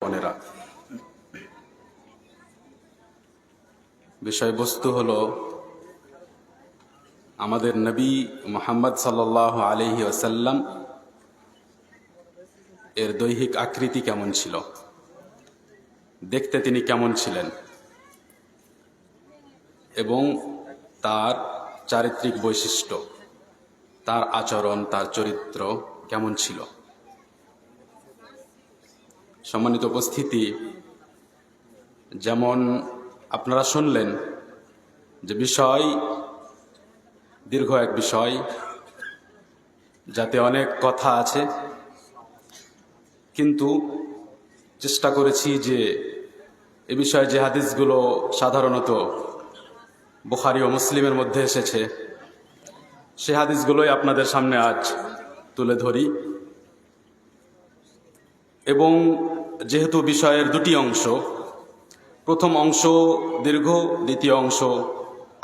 বোনেরা, বিষয়বস্তু হলো আমাদের নবী মুহাম্মদ সাল্লাল্লাহু আলাইহি ওয়াসাল্লাম এর দৈহিক আকৃতি কেমন ছিল, দেখতে তিনি কেমন ছিলেন এবং তার চারিত্রিক বৈশিষ্ট্য, তার আচরণ, তার চরিত্র কেমন ছিল। সম্মানিত উপস্থিতি, যেমন আপনারা শুনলেন যে বিষয় দীর্ঘ এক বিষয়, যাতে অনেক কথা আছে, কিন্তু চেষ্টা করেছি যে এ বিষয়ে যে হাদিসগুলো সাধারণত বুখারী ও মুসলিমের মধ্যে এসেছে সে হাদিসগুলোই আপনাদের সামনে আজ তুলে ধরি। এবং যেহেতু বিষয়ের দুটি অংশ, প্রথম অংশ দীর্ঘ, দ্বিতীয় অংশ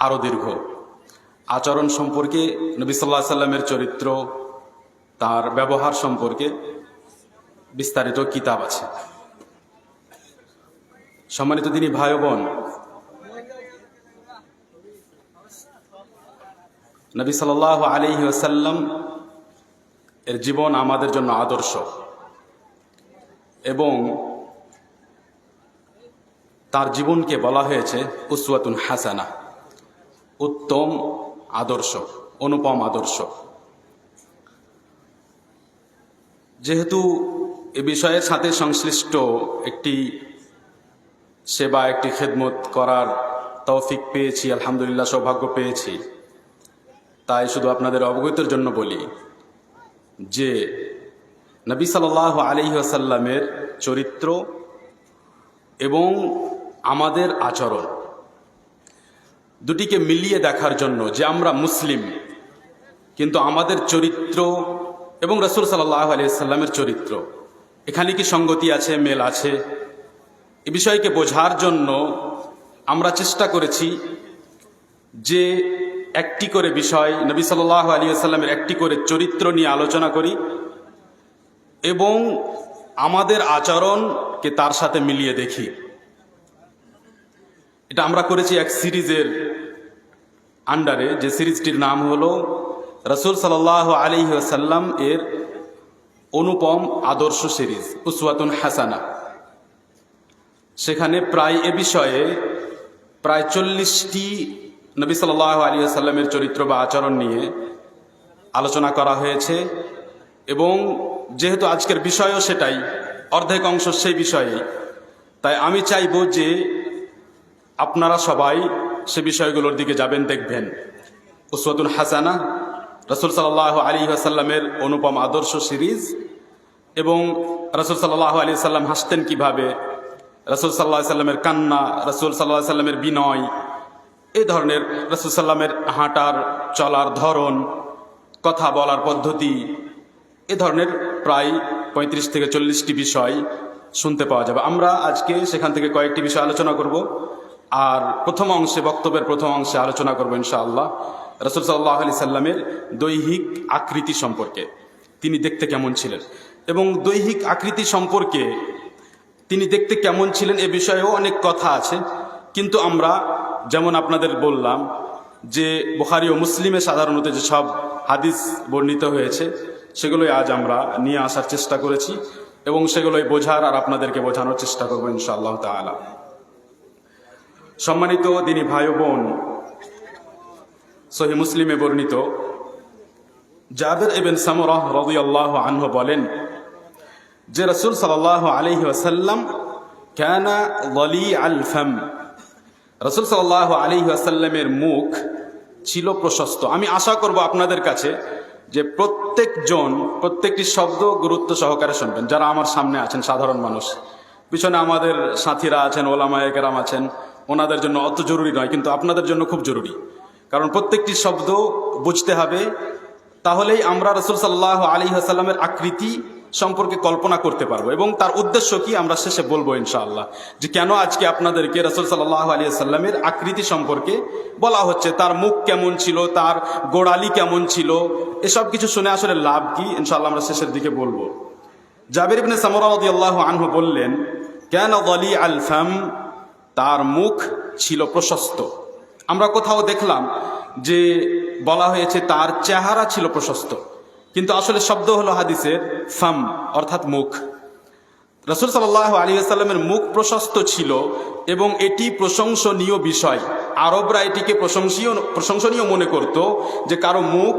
আরও দীর্ঘ, আচরণ সম্পর্কে, নবী সাল্লাল্লাহু আলাইহি সাল্লামের চরিত্র, তার ব্যবহার সম্পর্কে বিস্তারিত কিতাব আছে। সম্মানিত দিনী ভাই ও বোন, নবী সাল্লাল্লাহু আলাইহি ওয়াসাল্লাম এর জীবন আমাদের জন্য আদর্শ এবং তার জীবনকে বলা হয়েছে উসওয়াতুন হাসানা, উত্তম আদর্শ, অনুপম আদর্শ। যেহেতু এ বিষয়ের সাথে সংশ্লিষ্ট একটি সেবা, একটি খেদমত করার তৌফিক পেয়েছি, আলহামদুলিল্লাহ, সৌভাগ্য পেয়েছি, তাই শুধু আপনাদের অবগতির জন্য বলি যে নবী সাল্লাল্লাহু আলাইহি ওয়াসাল্লামের চরিত্র এবং আমাদের আচরণ দুটিকে মিলিয়ে দেখার জন্য, যে আমরা মুসলিম কিন্তু আমাদের চরিত্র এবং রাসূল সাল্লাল্লাহু আলাইহি ওয়াসাল্লামের চরিত্র এখানে কি সঙ্গতি আছে, মেল আছে, এ বিষয়কে বোঝার জন্য আমরা চেষ্টা করেছি যে একটি করে বিষয়, নবী সাল্লাল্লাহু আলাইহি ওয়াসাল্লামের একটি করে চরিত্র নিয়ে আলোচনা করি এবং আমাদের আচরণকে তার সাথে মিলিয়ে দেখি। এটা আমরা করেছি এক সিরিজের আন্ডারে, যে সিরিজটির নাম হলো রাসূল সাল্লাল্লাহু আলাইহি ওয়াসাল্লাম এর অনুপম আদর্শ সিরিজ, উসওয়াতুন হাসানা। সেখানে প্রায় এ বিষয়ে প্রায় 40টি নবী সাল্লাল্লাহু আলাইহি ওয়াসাল্লামের চরিত্র বা আচরণ নিয়ে আলোচনা করা হয়েছে এবং যেহেতু আজকের বিষয়ও সেটাই, অর্ধেক অংশ সেই বিষয়ে, তাই আমি চাইব যে আপনারা সবাই সে বিষয়গুলোর দিকে যাবেন, দেখবেন। উসওয়াতুন হাসানা, রাসূল সাল্লাল্লাহু আলাইহি ওয়াসাল্লামের অনুপম আদর্শ সিরিজ এবং রাসূল সাল্লাল্লাহু আলাইহি ওয়াসাল্লাম হাসতেন কিভাবে, রাসূল সাল্লাল্লাহু আলাইহি ওয়াসাল্লামের কান্না, রাসূল সাল্লাল্লাহু আলাইহি ওয়াসাল্লামের বিনয়, এই ধরনের রাসূল সাল্লামের হাঁটার চলার ধরন, কথা বলার পদ্ধতি, এ ধরনের প্রায় 35 থেকে 40টি বিষয় শুনতে পাওয়া যাবে। আমরা আজকে সেখান থেকে কয়েকটি বিষয় আলোচনা করব। আর প্রথম অংশে, বক্তব্যের প্রথম অংশে আলোচনা করব ইনশাআল্লাহ রাসূল সাল্লাল্লাহু আলাইহি সাল্লামের দৈহিক আকৃতি সম্পর্কে, তিনি দেখতে কেমন ছিলেন এবং দৈহিক আকৃতি সম্পর্কে তিনি দেখতে কেমন ছিলেন এ বিষয়েও অনেক কথা আছে। কিন্তু আমরা যেমন আপনাদের বললাম যে বুখারী ও মুসলিমে সাধারণত যে সব হাদিস বর্ণিত হয়েছে সেগুলোই আজ আমরা নিয়ে আসার চেষ্টা করেছি এবং সেগুলোই বোঝার আর আপনাদেরকে বোঝানোর চেষ্টা করবো ইনশাআল্লাহ তাআলা। সম্মানিত দিনী ভাই ও বোন, সহিহ মুসলিমে বর্ণিত জাবের ইবনে সামুরাহ রাদিয়াল্লাহু আনহু বলেন যে রাসূল সাল্লাল্লাহু আলাইহি ওয়াসাল্লাম কানা যালিআল ফাম, রাসূল সাল্লাল্লাহু আলাইহি ওয়াসাল্লামের মুখ ছিল প্রশস্ত। আমি আশা করব আপনাদের কাছে যে প্রত্যেকটি শব্দ গুরুত্ব সহকারে শুনবেন। যারা আমার সামনে আছেন সাধারণ মানুষ, পিছনে আমাদের সাথীরা আছেন, ওলামায়ে কেরাম আছেন, ওনাদের জন্য অত জরুরি নয়, কিন্তু আপনাদের জন্য খুব জরুরি, কারণ প্রত্যেকটি শব্দ বুঝতে হবে। তাহলেই আমরা রাসূল সাল্লাল্লাহু আলাইহি ওয়াসাল্লামের আকৃতি সম্পর্কে কল্পনা করতে পারবো এবং তার উদ্দেশ্য কি আমরা শেষে বলবো ইনশাআল্লাহ, যে কেন আজকে আপনাদেরকে রাসূল সাল্লাল্লাহু আলাইহি ওয়াসাল্লামের আকৃতি সম্পর্কে বলা হচ্ছে, তার মুখ কেমন ছিল, তার গোড়ালি কেমন ছিল, এসব কিছু শুনে আসলে লাভ কি ইনশাআল্লাহ আমরা শেষের দিকে বলবো। জাবির ইবনে সামরা রাদিয়াল্লাহু আনহু বললেন, কেন দলি আল ফাম, তার মুখ ছিল প্রশস্ত। আমরা কোথাও দেখলাম যে বলা হয়েছে তার চেহারা ছিল প্রশস্ত, কিন্তু আসলে শব্দ হলো হাদিসের ফাম, অর্থাৎ মুখ। রাসূল সাল্লাল্লাহু আলাইহি ওয়াসাল্লামের মুখ প্রশস্ত ছিল এবং এটি প্রশংসনীয় বিষয়। আরবরা এটিকে প্রশংসনীয় মনে করত যে কারো মুখ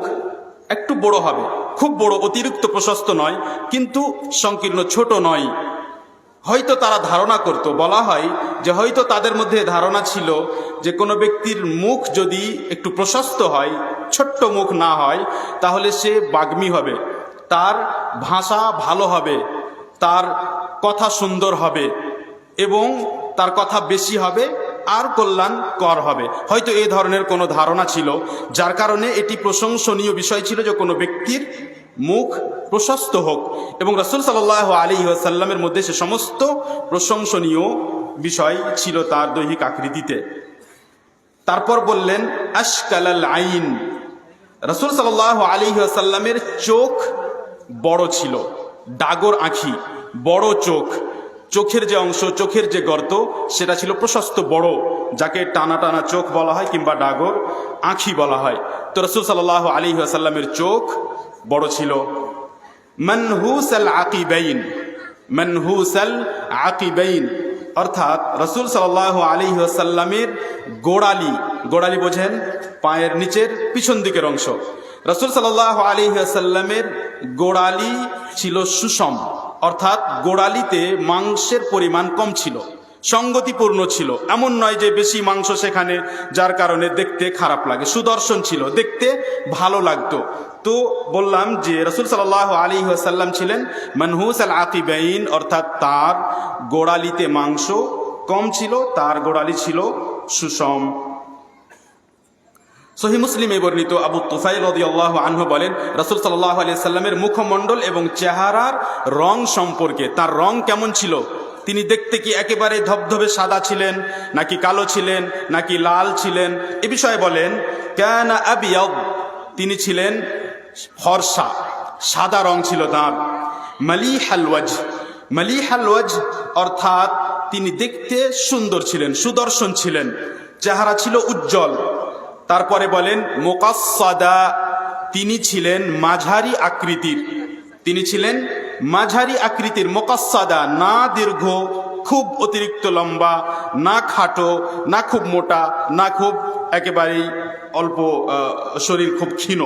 একটু বড় হবে, খুব বড়, অতিরিক্ত প্রশস্ত নয়, কিন্তু সংকীর্ণ ছোট নয়। হয়তো তারা ধারণা করত, বলা হয় যে হয়তো তাদের মধ্যে ধারণা ছিল যে কোনো ব্যক্তির মুখ যদি একটু প্রশস্ত হয়, ছোট্ট মুখ না হয়, তাহলে সে বাগ্মী হবে, তার ভাষা ভালো হবে, তার কথা সুন্দর হবে এবং তার কথা বেশি হবে আর কল্যাণকর হবে। হয়তো এই ধরনের কোনো ধারণা ছিল, যার কারণে এটি প্রশংসনীয় বিষয় ছিল যে কোনো ব্যক্তির মুখ প্রশস্ত হোক, এবং রাসূল সাল্লাল্লাহু আলাইহি ওয়াসাল্লামের মধ্যে সে সমস্ত প্রশংসনীয় বিষয় ছিল তার দৈহিক আকৃতিতে। তারপর বললেন আশকালাল আইন, রাসূল সাল্লাল্লাহু আলাইহি ওয়াসাল্লামের চোখ বড় ছিল, ডাগর আঁখি, বড় চোখ, চোখের যে অংশ, চোখের যে গর্ত, সেটা ছিল প্রশস্ত বড়, যাকে টানা টানা চোখ বলা হয় কিংবা ডাগর আঁখি বলা হয়। তো রাসূল সাল্লাল্লাহু আলাইহি ওয়াসাল্লামের চোখ বড় ছিল। মানহুসাল আকিবাইন, মানহুসাল আকিবাইন অর্থাৎ রাসূল সাল্লাল্লাহু আলাইহি ওয়াসাল্লামের গোড়ালি, গোড়ালি বোঝেন পায়ের নিচের পিছন দিকের অংশ। রাসূল সাল্লাল্লাহু আলাইহি ওয়াসাল্লামের গোড়ালি ছিল সুষম, অর্থাৎ গোড়ালিতে মাংসের পরিমাণ কম ছিল, সঙ্গতিপূর্ণ ছিল, এমন নয় যে বেশি মাংস সেখানে যার কারণে দেখতে খারাপ লাগে, সুদর্শন ছিল, দেখতে ভালো লাগতো। তো বললাম যে রাসূল সাল্লাল্লাহু আলাইহি ওয়াসাল্লাম ছিলেন মানহুস আল আকিবাইন, অর্থাৎ তার গোড়ালিতে মাংস কম ছিল, তার গোড়ালি ছিল সুষম। সহিহ মুসলিমে বর্ণিত আবু তুফাইল রাদিয়াল্লাহু আনহু বলেন, রাসূল সাল্লাল্লাহু আলাইহি ওয়াসাল্লামের মুখমণ্ডল এবং চেহারার রং সম্পর্কে, তার রং কেমন ছিল, তিনি দেখতে কি একেবারে ধবধবে সাদা ছিলেন, নাকি কালো ছিলেন, নাকি লাল ছিলেন, এ বিষয়ে বলেন কানা আবিয়াদ, তিনি ছিলেন ফর্সা, সাদা রং ছিল তার। মালিহাল ওয়াজহ, মালিহাল ওয়াজহ অর্থাৎ তিনি দেখতে সুন্দর ছিলেন, সুদর্শন ছিলেন, চেহারা ছিল উজ্জ্বল। তারপরে বলেন মুকাসসাদা, তিনি ছিলেন মাঝারি আকৃতির, তিনি ছিলেন মাঝারি আকৃতির। মুকাসসাদা, না দীর্ঘ, খুব অতিরিক্ত লম্বা, না খাটো, না খুব মোটা, না খুব একেবারেই অল্প শরীর খুব ক্ষীণ,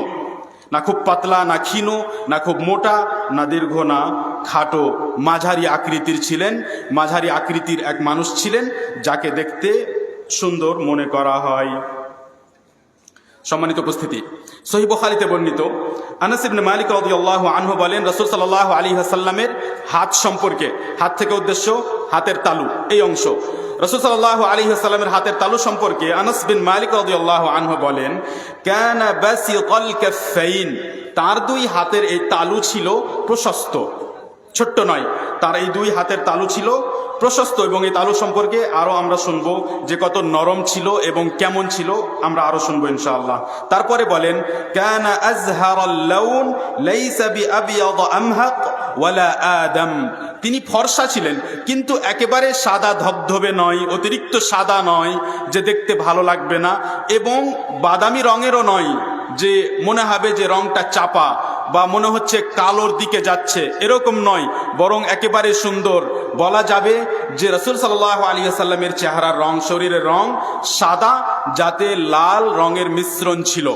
না খুব পাতলা, না ক্ষীণ, না খুব মোটা, না দীর্ঘ, না খাটো, মাঝারি আকৃতির ছিলেন। মাঝারি আকৃতির এক মানুষ ছিলেন যাকে দেখতে সুন্দর মনে করা হয়। সম্মানিত উপস্থিতি, সহিহ বুখারীতে বর্ণিত আনাস ইবনে মালিক রাদিয়াল্লাহু আনহু বলেন, রাসূল সাল্লাল্লাহু আলাইহি ওয়াসাল্লামের হাত সম্পর্কে, হাত থেকে উদ্দেশ্য হাতের তালু, এই অংশ, রাসূল সাল্লাল্লাহু আলাইহি ওয়াসাল্লামের হাতের তালু সম্পর্কে আনাস বিন মালিক রাদিয়াল্লাহু আনহু বলেন, কানা বাসিতাল কাফাইন, তার দুই হাতের এই তালু ছিল প্রশস্ত, ছোট্ট নয়, তার এই দুই হাতের তালু ছিল প্রশস্ত। এবং এই তালু সম্পর্কে আরো আমরা শুনবো যে কত নরম ছিল এবং কেমন ছিল, আমরা আরো শুনবো ইনশাআল্লাহ। তারপরে বলেন কানা আযহারাল লাউন লাইসা বিআবিয়াদ আমহাক ওয়ালা আদম, তিনি ফর্সা ছিলেন কিন্তু একেবারে সাদা ধবধবে নয়, অতিরিক্ত সাদা নয় যে দেখতে ভালো লাগবে না, এবং বাদামি রঙেরও নয় যে মনে হবে যে রংটা চাপা বা মনে হচ্ছে কালোর দিকে যাচ্ছে, এরকম নয়, বরং একেবারে সুন্দর। বলা যাবে যে রাসূল সাল্লাল্লাহু আলাইহি ওয়াসাল্লামের চেহারার রং, শরীরের রং সাদা, যাতে লাল রঙের মিশ্রণ ছিল।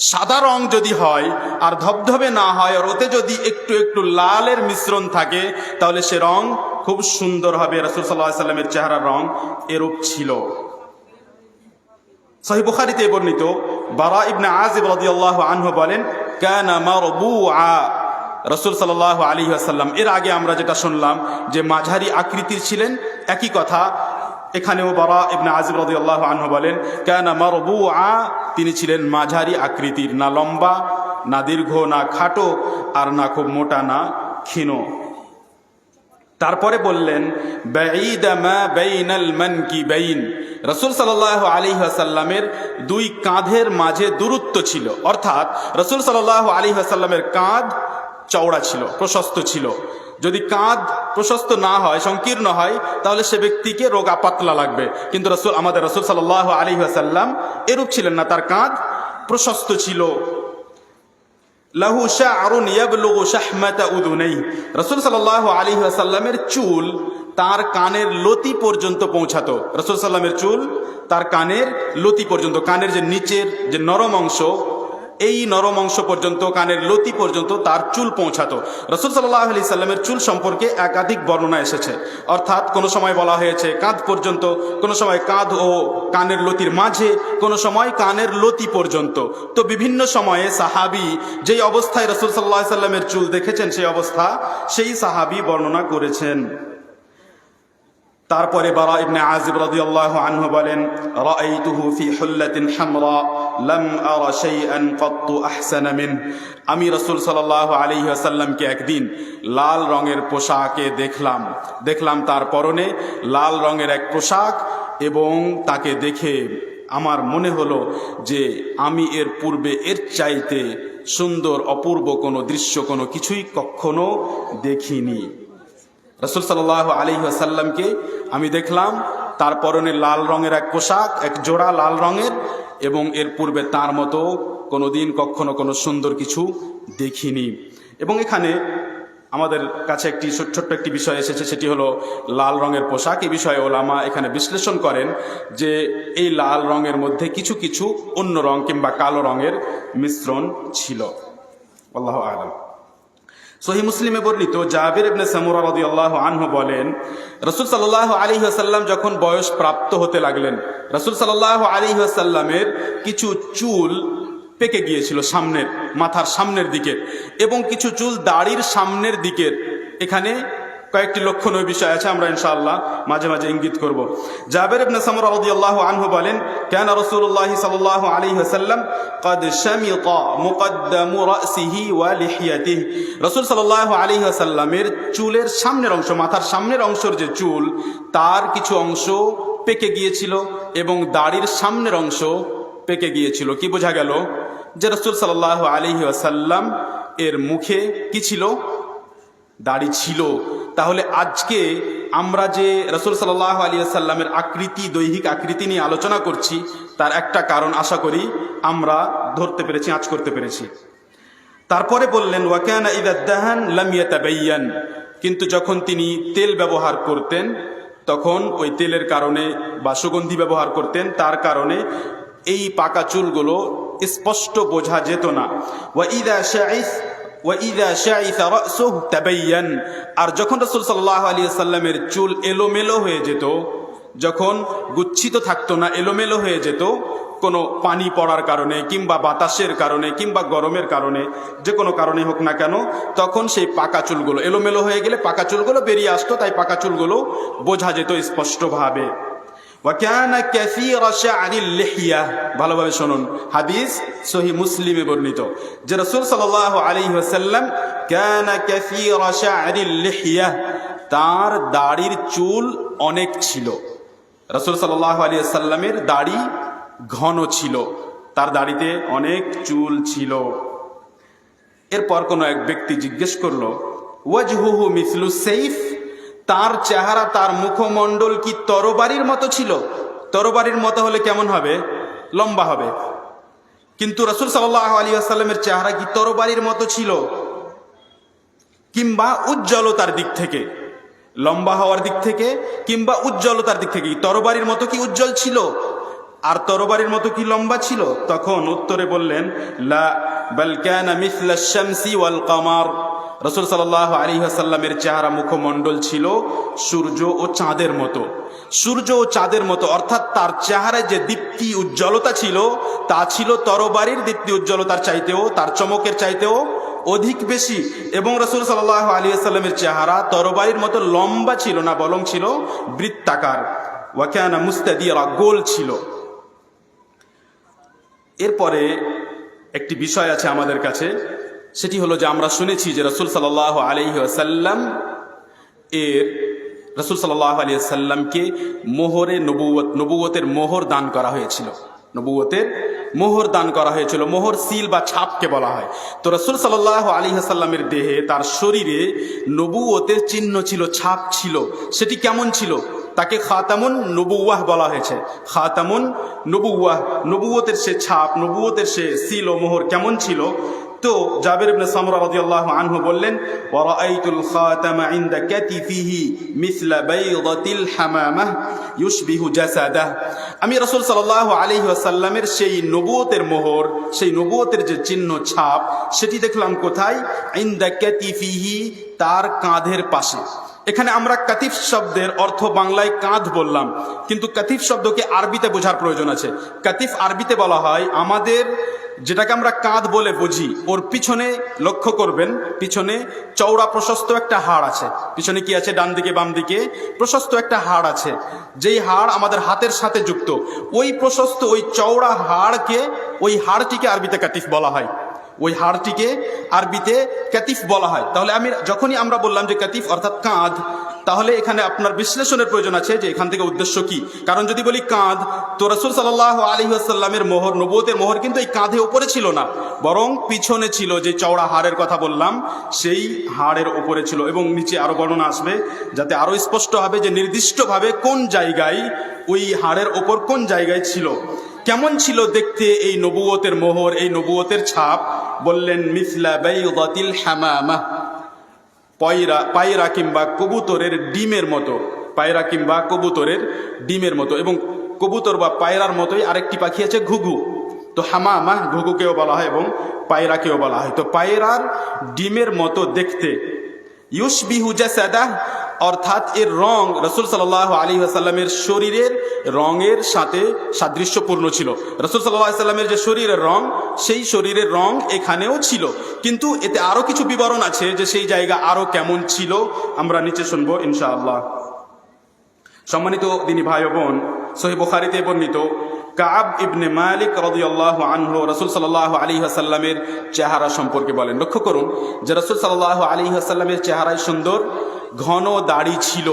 সাদা রং যদি হয় আর ধবধবে না হয়, আর ওতে যদি একটু একটু লালের মিশ্রণ থাকে, তাহলে সে রং খুব সুন্দর হবে। রাসূল সাল্লাল্লাহু আলাইহি ওয়াসাল্লামের চেহারার রং এরূপ ছিল। সহিহ বুখারীতে বর্ণিত বারা ইবনে আযিব রাদিয়াল্লাহু আনহু বলেন, কানা মারবুআ, রাসূল সাল্লাল্লাহু আলাইহি ওয়াসাল্লাম, এর আগে আমরা যেটা শুনলাম যে মাঝারি আকৃতির ছিলেন, একই কথা এখানেও বারা ইবনে আযিব রাদিয়াল্লাহু আনহু বলেন কানা মারবুআ, তিনি ছিলেন মাঝারি আকৃতির, না লম্বা, না দীর্ঘ, না খাটো, আর না খুব মোটা, না ক্ষীণ। তারপরে বললেন বাঈদা মা বাইনাল মানকিবাইন, রাসূল সাল্লাল্লাহু আলাইহি ওয়াসাল্লামের দুই কাঁধের মাঝে দূরত্ব ছিল, অর্থাৎ রাসূল সাল্লাল্লাহু আলাইহি ওয়াসাল্লামের কাঁধ চওড়া ছিল, প্রশস্ত ছিল, যদি কাঁধ প্রশস্ত না হয়, সংকীর্ণ হয়, তাহলে সে ব্যক্তিকে রোগা পাতলা লাগবে। কিন্তু আমাদের রাসূল সাল্লাল্লাহু আলাইহি ওয়াসাল্লাম এরূপ ছিলেন না, তার কাঁধ প্রশস্ত ছিল। লাহু শা'রুন ইয়াবলুগু শাহমাতা উযুনাইহি, রাসূল সাল্লাল্লাহু আলাইহি ওয়াসাল্লামের চুল তার কানের লতি পর্যন্ত পৌঁছাতো। রাসূল সাল্লামের চুল তার কানের লতি পর্যন্ত, কানের যে নিচের যে নরম অংশ, এই নরম অংশ পর্যন্ত, কানের লতি পর্যন্ত তার চুল পৌঁছাতো। রাসূল সাল্লাল্লাহু আলাইহি সাল্লামের চুল সম্পর্কে একাধিক বর্ণনা এসেছে, অর্থাৎ কোনো সময় বলা হয়েছে কাঁধ পর্যন্ত, কোনো সময় কাঁধ ও কানের লতির মাঝে, কোনো সময় কানের লতি পর্যন্ত। তো বিভিন্ন সময়ে সাহাবী যেই অবস্থায় রাসূল সাল্লাল্লাহু আলাইহি সাল্লামের চুল দেখেছেন সেই সাহাবী বর্ণনা করেছেন। তারপরে বারা ইবনে আযিব রাদিয়াল্লাহু আনহু বলেন, রাআইতুহু ফি হুল্লাতিন হামরা লাম আরা শাইআন ক্বাত্তু আহসানা মিন, আমি রাসূল সাল্লাল্লাহু আলাইহি ওয়াসাল্লামকে একদিন লাল রঙের পোশাকে দেখলাম তার পরনে লাল রঙের এক পোশাক, এবং তাকে দেখে আমার মনে হলো যে আমি এর পূর্বে এর চাইতে সুন্দর অপূর্ব কোনো দৃশ্য, কোনো কিছুই কখনো দেখিনি। রাসূল সাল্লাল্লাহু আলাইহি ওয়াসাল্লামকে আমি দেখলাম, তার পরনে লাল রঙের এক পোশাক, এক জোড়া লাল রঙের, এবং এর পূর্বে তার মতো কোনোদিন কখনো কোনো সুন্দর কিছু দেখিনি। এবং এখানে আমাদের কাছে একটি ছোট্ট একটি বিষয় এসেছে, সেটি হলো লাল রঙের পোশাক। এই বিষয়ে ওলামা এখানে বিশ্লেষণ করেন যে এই লাল রঙের মধ্যে কিছু কিছু অন্য রং কিংবা কালো রঙের মিশ্রণ ছিল। আল্লাহু আ'লাম। সহিহ মুসলিমে বর্ণিত জাবির ইবনে সামুরা রাদিয়াল্লাহু আনহু বলেন, রাসূল সাল্লাল্লাহু আলাইহি ওয়াসাল্লাম যখন বয়স প্রাপ্ত হতে লাগলেন, রাসূল সাল্লাল্লাহু আলাইহি ওয়াসাল্লামের কিছু চুল পেকে গিয়েছিল সামনের, মাথার সামনের দিকে, এবং কিছু চুল দাড়ির সামনের দিকের। এখানে কয়েকটি লক্ষণীয় বিষয় আছে, আমরা ইনশাআল্লাহ মাঝে মাঝে ইঙ্গিত করব। জাবির ইবনে সামুরা রাদিয়াল্লাহু আনহু বলেন, কানা রাসূলুল্লাহ সাল্লাল্লাহু আলাইহি ওয়াসাল্লাম قد شمط مقدم رأسه ولحيته, রাসূল সাল্লাল্লাহু আলাইহি ওয়াসাল্লামের চুলের সামনের অংশ, মাথার সামনের অংশের যে চুল, তার কিছু অংশ পেকে গিয়েছিল এবং দাড়ির সামনের অংশ পেকে গিয়েছিল। কি বোঝা গেল? যে রাসূল সাল্লাল্লাহু আলাইহি ওয়াসাল্লাম এর মুখে কি ছিল? দাড়ি ছিল। তাহলে আজকে আমরা যে রাসূল সাল্লাল্লাহু আলাইহি ওয়াসাল্লামের আকৃতি, দৈহিক আকৃতি নিয়ে আলোচনা করছি, তার একটা কারণ আশা করি আমরা ধরতে পেরেছি, আঁচ করতে পেরেছি। তারপরে বললেন, ওয়া কানা ইযা দাহান লাম ইয়াতাবায়্যান, কিন্তু যখন তিনি তেল ব্যবহার করতেন, তখন ওই তেলের কারণে বা সুগন্ধি ব্যবহার করতেন, তার কারণে এই পাকা চুলগুলো স্পষ্ট বোঝা যেত না। ওয়াইদা শাইসা রাসুহু তাবায়্যান, আর যখন রাসূল সাল্লাল্লাহু আলাইহি ওয়াসাল্লামের চুল এলোমেলো হয়ে যেত, যখন গুচ্ছিত থাকতো না, এলোমেলো হয়ে যেত কোনো পানি পড়ার কারণে কিংবা বাতাসের কারণে কিংবা গরমের কারণে, যে কোনো কারণে হোক না কেন, তখন সেই পাকা চুলগুলো এলোমেলো হয়ে গেলে পাকা চুলগুলো বেরিয়ে আসতো, তাই পাকা চুলগুলো বোঝা যেত স্পষ্টভাবে। ওয়াকানা কাসীরা শা'রিল লিহইয়া, ভালোভাবে শুনুন, হাদিস সহিহ মুসলিমে বর্ণিত যে রাসূল সাল্লাল্লাহু আলাইহি ওয়াসাল্লাম কানা কাসীরা শা'রিল লিহইয়া, তার দাড়ির চুল অনেক ছিল। রাসূল সাল্লাল্লাহু আলাইহি ওয়াসাল্লামের দাড়ি ঘন ছিল, তার দাড়িতে অনেক চুল ছিল। এরপর কোনো এক ব্যক্তি জিজ্ঞেস করলো, ওয়াজহুহু মিসলু সাইফ, তার চেহারা, তার মুখমণ্ডল কি তরবারির মতো ছিল? তরবারির মতো হলে কেমন হবে? লম্বা হবে। কিন্তু রাসূল সাল্লাল্লাহু আলাইহি ওয়াসাল্লামের চেহারা কি তরবারির মতো ছিল? কিংবা উজ্জ্বলতার দিক থেকে, লম্বা হওয়ার দিক থেকে কিংবা উজ্জ্বলতার দিক থেকে তরবারির মতো কি উজ্জ্বল ছিল আর তরবারির মতো কি লম্বা ছিল? তখন উত্তরে বললেন, লা বাল কানা মিসলা শামসি ওয়াল কমার, রাসূল সাল্লাল্লাহু আলাইহি ওয়াসাল্লামের চেহারা, মুখমণ্ডল ছিল সূর্য ও চাঁদের মতো। সূর্য ও চাঁদের মতো, অর্থাৎ তার চেহারায় যে দীপ্তি উজ্জ্বলতা ছিল, তা ছিল তরবারির দীপ্তি উজ্জ্বলতার চাইতেও, তার চমকের চাইতেও অধিক বেশি। এবং রাসূল সাল্লাল্লাহু আলাইহি ওয়াসাল্লামের চেহারা তরবারির মতো লম্বা ছিল না, বরং ছিল বৃত্তাকার। ওয়া কানা মুস্তাদিরা, গোল ছিল। এরপরে একটি বিষয় আছে আমাদের কাছে, সেটি হলো যে আমরা শুনেছি যে রাসূল সাল্লাল্লাহু আলাইহি ওয়াসাল্লাম রাসূল সাল্লাল্লাহু আলাইহি ওয়াসাল্লামকে মোহরে নবুয়তের মোহর দান করা হয়েছিল। নবুয়তের মোহর দান করা হয়েছিল। মোহর সিল বা ছাপকে বলা হয়। তো রাসূল সাল্লাল্লাহু আলাইহি ওয়াসাল্লামের দেহে, তার শরীরে নবুয়তের চিহ্ন ছিল, ছাপ ছিল। সেটি কেমন ছিল? তাকে খাতামুন নবুওয়াহ বলা হয়েছে। খাতামুন নবুওয়াহ, নবুয়তের সে ছাপ, নবুয়তের সে সিল ও মোহর কেমন ছিল? তো জাবির ইবনে সামরা রাদিয়াল্লাহু আনহু বললেন, ওয়া রাআইতুল খাতামা ইনদা কাতিফিহি মিসলা বাইদাতিল হামামাহ ইউশবিহু জাসাদাহ। আমি রাসূল সাল্লাল্লাহু আলাইহি ওয়াসাল্লামের সেই নবুয়তের মোহর, সেই নবুয়তের যে চিহ্ন ছাপ, সেটি দেখলাম কোথায়? ইনদা কাতিফিহি, তার কাঁধের পাশে। এখানে আমরা কাতিফ শব্দের অর্থ বাংলায় কাঁধ বললাম, কিন্তু কাতিফ শব্দকে আরবিতে বোঝার প্রয়োজন আছে। কাতিফ আরবিতে বলা হয় আমাদের যেটাকে আমরা কাঁধ বলে বুঝি, ওর পিছনে লক্ষ্য করবেন, পিছনে চওড়া প্রশস্ত একটা হাড় আছে। পিছনে কি আছে? ডান দিকে বাম দিকে প্রশস্ত একটা হাড় আছে, যেই হাড় আমাদের হাতের সাথে যুক্ত। ওই প্রশস্ত, ওই চওড়া হাড়কে, ওই হাড়টিকে আরবিতে কাতিফ বলা হয়। ওই হাড়টিকে আরবিতে কাতিফ বলা হয়। তাহলে যখনই আমরা বললাম যে কাতিফ অর্থাৎ কাঁধ, তাহলে এখানে আপনার বিশ্লেষণের প্রয়োজন আছে যে এখান থেকে উদ্দেশ্য কি। কারণ যদি বলি কাঁধ, তো রাসূল সাল্লাল্লাহু আলাইহি ওয়াসাল্লামের মোহর, নবুয়তের মোহর কিন্তু এই কাঁধে উপরে ছিল না, বরং পিছনে ছিল। যে চওড়া হাড়ের কথা বললাম, সেই হাড়ের উপরে ছিল। এবং নিচে আরো বর্ণনা আসবে, যাতে আরো স্পষ্ট হবে যে নির্দিষ্টভাবে কোন জায়গায়, ওই হাড়ের ওপর কোন জায়গায় ছিল। কেমন ছিল দেখতে এই নবুয়তের মোহর, এই নবুয়তের ছাপ? বললেন মিসলা বাইদাতিল হামামাহ, পায়রা কিংবা কবুতরের ডিমের মতো। পায়রা কিংবা কবুতরের ডিমের মতো। এবং কবুতর বা পায়রার মতোই আরেকটি পাখি আছে, ঘুঘু। তো হামামাহ ঘুঘুকেও বলা হয় এবং পায়রাকেও বলা হয়। তো পায়রার ডিমের মতো দেখতে। ইউশবিহু জাসাদাহ, অর্থাৎ এর রং রাসূল সাল্লাল্লাহু আলাইহি ওয়াসাল্লামের শরীরের রঙের সাথে সাদৃশ্যপূর্ণ ছিল। রাসূল সাল্লাল্লাহু আলাইহি ওয়াসাল্লামের যে শরীরের রং, সেই শরীরের রং এখানেও ছিল। কিন্তু এতে আরো কিছু বিবরণ আছে যে সেই জায়গা আরো কেমন ছিল, আমরা নিচে শুনবো ইনশাআল্লাহ। সম্মানিত দিনী ভাই ও বোন, সহিহ বুখারীতে বর্ণিত কাব ইবনে মালিক রাদিয়াল্লাহু আনহু রাসূল সাল্লাল্লাহু আলাইহি ওয়াসাল্লামের চেহারা সম্পর্কে বলেন। লক্ষ্য করুন যে রাসূল সাল্লাল্লাহু আলাইহি ওয়াসাল্লামের চেহারায় সুন্দর ঘন দাড়ি ছিল।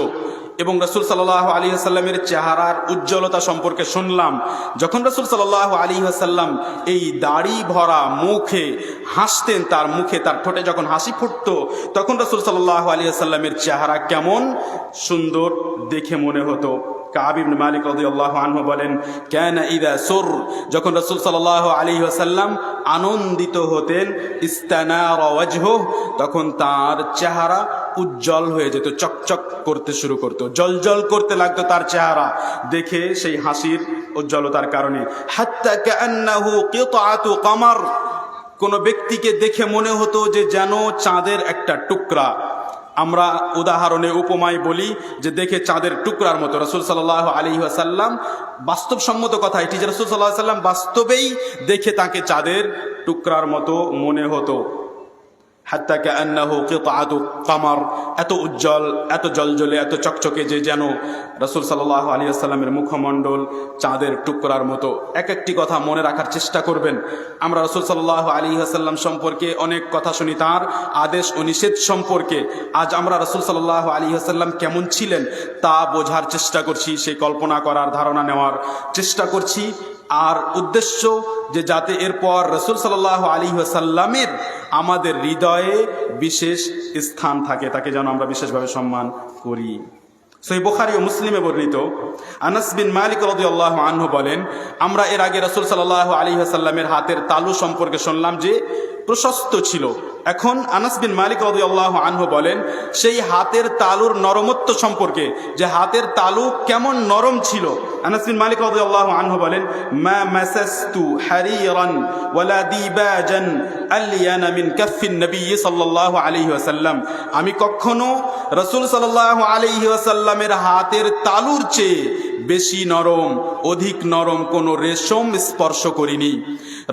এবং রাসূল সাল্লাল্লাহু আলাইহি ওয়াসাল্লামের চেহারার উজ্জ্বলতা সম্পর্কে শুনলাম যখন রাসূল সাল্লাল্লাহু আলাইহি ওয়াসাল্লাম এই দাড়ি ভরা মুখে হাসতেন, তার মুখে, তার ঠোঁটে যখন হাসি ফুটতো, তখন রাসূল সাল্লাল্লাহু আলাইহি ওয়াসাল্লামের চেহারা কেমন সুন্দর দেখে মনে হতো। কাব ইবনে মালিক রাদিয়াল্লাহু আনহু বলেন, কানা ইযা সুর, যখন রাসূল সাল্লাল্লাহু আলাইহি ওয়াসাল্লাম আনন্দিত হতেন, ইস্তানারা ওয়াজহু, তখন তার চেহারা উজ্জ্বল হয়ে যেত, চকচক করতে শুরু করতো, জলজল করতে লাগতো তার চেহারা দেখে, সেই হাসির উজ্জ্বলতার কারণে। হাত্তা কান্নাহু কিতআতু কমর, কোন ব্যক্তিকে দেখে মনে হতো যে যেন চাঁদের একটা টুকরা। আমরা উদাহরণে উপমায় বলি যে দেখে চাঁদের টুকরার মতো। রাসূল সাল্লাল্লাহু আলাইহি ওয়াসাল্লাম, বাস্তবসম্মত কথা এটি যে রাসূল সাল্লাল্লাহু আলাইহি ওয়াসাল্লাম বাস্তবেই দেখে তাকে চাঁদের টুকরার মতো মনে হতো। হাত্তা কান্নাহু কিতআতু কমর, এত উজ্জ্বল, এত জলজলে, এত চকচকে যে যেন রাসূল সাল্লাল্লাহু আলাইহি ওয়াসাল্লামের মুখমণ্ডল চাঁদের টুকরার মতো। এক একটি কথা মনে রাখার চেষ্টা করবেন। আমরা রাসূল সাল্লাল্লাহু আলাইহি ওয়াসাল্লাম সম্পর্কে অনেক কথা শুনি, তার আদেশ ও নিষেধ সম্পর্কে। আজ আমরা রাসূল সাল্লাল্লাহু আলাইহি ওয়াসাল্লাম কেমন ছিলেন তা বোঝার চেষ্টা করছি, সেই কল্পনা করার, ধারণা নেওয়ার চেষ্টা করছি। আর উদ্দেশ্য যে যাতে এরপর রাসূল সাল্লাল্লাহু আলাইহি ওয়াসাল্লামের আমাদের হৃদয়ে বিশেষ স্থান থাকে, তাকে যেন আমরা বিশেষভাবে সম্মান করি। সহিহ বুখারী ও মুসলিমে বর্ণিত আনাস বিন মালিক রাদিয়াল্লাহু আনহু বলেন, আমরা এর আগে রাসূল সাল্লাল্লাহু আলাইহি ওয়াসাল্লামের হাতের তালু সম্পর্কে শুনলাম যে প্রশস্ত ছিল। এখন আনাস বিন মালিক রাদিয়াল্লাহু আনহু বলেন সেই হাতের তালুর নরমত্ব সম্পর্কে, যে হাতের তালু কেমন নরম ছিল। আনাস বিন মালিক রাদিয়াল্লাহু আনহু বলেন, মা মাসাস্তু হারিরান ওয়ালা দিবাজান আলিয়ানা মিন কাফিন নবী সাল্লাল্লাহু আলাইহি ওয়াসাল্লাম, আমি কখনো রাসূল সাল্লাল্লাহু আলাইহি ওয়াসাল্লামের হাতের তালুর চেয়ে বেশি নরম, অধিক নরম কোন রেশম স্পর্শ করিনি।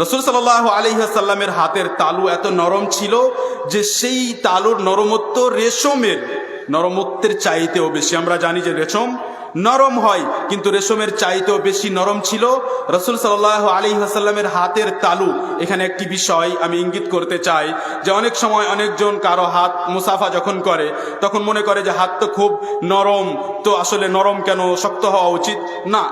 রাসূল সাল্লাল্লাহু আলাইহি ওয়াসাল্লামের হাতের তালু এত নরম ছিল যে সেই তালুর নরমত্ব রেশমের নরমত্বের চাইতেও বেশি। আমরা জানি যে রেশম নরম হয়, কিন্তু রেশমের চাইতেও বেশি নরম ছিল রাসূল সাল্লাল্লাহু আলাইহি ওয়াসাল্লামের হাতের তালু। এখানে একটি বিষয় আমি ইঙ্গিত করতে চাই যে অনেক সময় অনেকজন কারো হাত মুসাফা যখন করে তখন মনে করে যে হাত তো খুব নরম, তো আসলে নরম কেন, শক্ত হওয়া উচিত না।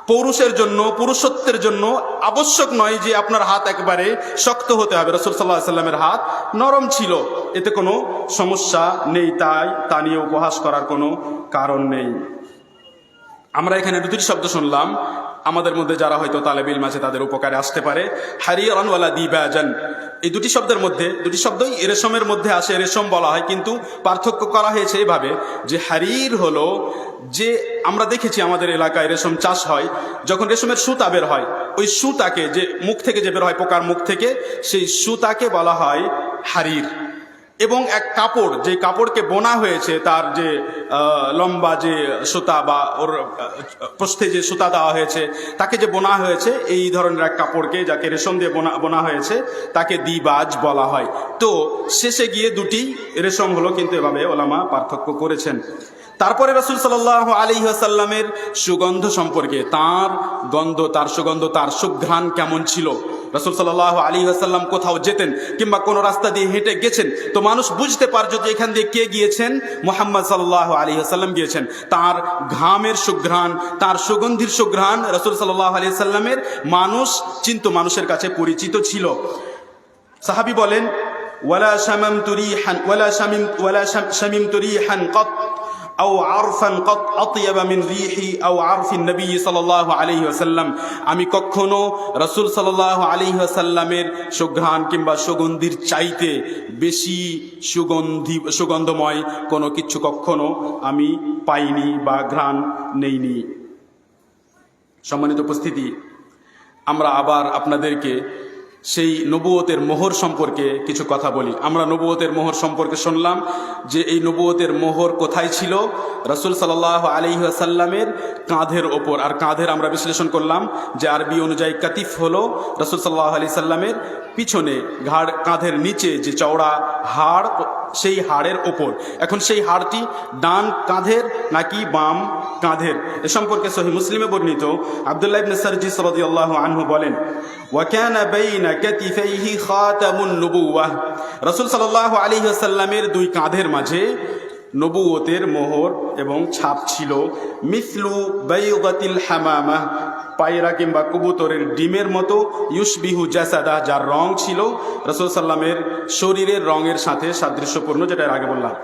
পুরুষের জন্য, পুরুষত্বের জন্য আবশ্যক নয় যে আপনার হাত একবারে শক্ত হতে হবে। রাসূল সাল্লাল্লাহু আলাইহি ওয়াসাল্লামের হাত নরম ছিল, এতে কোনো সমস্যা নেই, তা নিয়ে উপহাস করার কোনো কারণ নেই। আমরা এখানে দুটি শব্দ শুনলাম, আমাদের মধ্যে যারা হয়তো তালেব ইলম আছে তাদের উপকারে আসতে পারে। হারিরান ওয়ালা দিবাজান, এই দুটি শব্দের মধ্যে, দুটি শব্দই রেশমের মধ্যে আসে, রেশম বলা হয়, কিন্তু পার্থক্য করা হয়েছে এভাবে যে হারির হলো যে আমরা দেখেছি আমাদের এলাকায় রেশম চাষ হয়, যখন রেশমের সুতা বের হয়, ওই সুতাকে যে মুখ থেকে যে বের হয় পোকার মুখ থেকে, সেই সুতাকে বলা হয় হারির। এবং এক কাপড়, যে কাপড়কে বোনা হয়েছে, তার যে লম্বা যে সুতা বা ওর প্রস্থে যে সুতা দেওয়া হয়েছে, তাকে যে বোনা হয়েছে, এই ধরনের এক কাপড়কে যাকে রেশম দিয়ে বোনা হয়েছে তাকে দিবাজ বলা হয়। তো শেষে গিয়ে দুটি রেশম হলো, কিন্তু এভাবে ওলামা পার্থক্য করেছেন। তারপরে রাসূল সাল্লাল্লাহু আলাইহি ওয়াসাল্লামের সুগন্ধ সম্পর্কে, তার গন্ধ, তার সুগন্ধ, তার সুঘ্রাণ কেমন ছিল। রাসূল সাল্লাল্লাহু আলাইহি ওয়াসাল্লাম কোথাও যেতেন কিংবা কোনো রাস্তা দিয়ে হেঁটে গেছেন, তো মানুষ বুঝতে পারত যে এখান দিয়ে কে গিয়েছেন, মুহাম্মদ সাল্লাল্লাহু আলাইহি ওয়াসাল্লাম গিয়েছেন। তার ঘামের সুঘ্রাণ, তার সুগন্ধির সুঘ্রাণ রাসূল সাল্লাল্লাহু আলাইহি ওয়াসাল্লামের মানুষ চিন্ত, মানুষের কাছে পরিচিত ছিল। সাহাবী বলেন, ওয়ালা শামামতু রিহান ওয়ালা শামিমতু রিহান কত আও আরফান কত আতিয়াবা মিন রিহি আও আরফিন নবী সাল্লাল্লাহু আলাইহি ওয়াসাল্লাম, আমি কখনো রাসূল সাল্লাল্লাহু আলাইহি ওয়াসাল্লামের সুঘ্রাণ কিংবা সুগন্ধির চাইতে বেশি সুগন্ধময় কোনো কিছু কখনো আমি পাইনি বা ঘ্রাণ নেইনি। সম্মানিত উপস্থিতি, আমরা আবার আপনাদেরকে সেই নবুয়তের মোহর সম্পর্কে কিছু কথা বলি। আমরা নবুয়তের মোহর সম্পর্কে শুনলাম যে এই নবুয়তের মোহর কোথায় ছিল, রাসূল সাল্লাল্লাহু আলাইহি ওয়াসাল্লামের কাঁধের ওপর। আর কাঁধের আমরা বিশ্লেষণ করলাম যে আরবি অনুযায়ী কাতিফ হলো রাসূল সাল্লাল্লাহু আলাইহি সাল্লামের পিছনে, ঘাড়, কাঁধের নিচে যে চওড়া হাড়, সেই হাড়ের ওপর। এখন সেই হাড়টি ডান কাঁধের নাকি বাম কাঁধের, এ সম্পর্কে সহিহ মুসলিমে বর্ণিত আব্দুল্লাহ ইবনে সারজিস রাদিয়াল্লাহু আনহু বলেন, ওয়া কানা বাইনা কাতিফাইহি খাতামুন নবুওয়াহ, রাসূল সাল্লাল্লাহু আলাইহি ওয়াসাল্লামের দুই কাঁধের মাঝে নবুয়তের মোহর এবং ছাপ ছিল। মিসলু বাইদাতিল হামামা, পায়রা কিংবা কবুতরের ডিমের মতো। ইউশবিহু জাসাদা, যার রং ছিল রাসূল সাল্লামের শরীরের রঙের সাথে সাদৃশ্যপূর্ণ, যেটা এর আগে বললাম।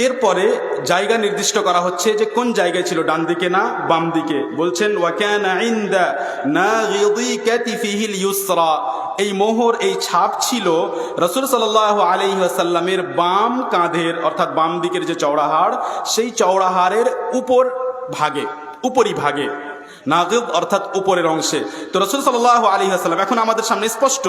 এরপরে জায়গা নির্দিষ্ট করা হচ্ছে যে কোন জায়গায় ছিল, ডান দিকে না বাম দিকে। বলছেন ওয়া কানা ইনদা নাগিদি কাতিফিহিল ইউসরা, এই মোহর, এই ছাপ ছিল রাসূল সাল্লাল্লাহু আলাইহি ওয়াসাল্লামের বাম কাঁধের, অর্থাৎ বাম দিকের যে চওড়া হাড়, সেই চওড়া হাড়ের উপরি ভাগে, নাগিদ অর্থাৎ উপরের অংশে। তো রাসূল সাল্লাল্লাহু আলাইহি ওয়াসাল্লাম, এখন আমাদের সামনে স্পষ্ট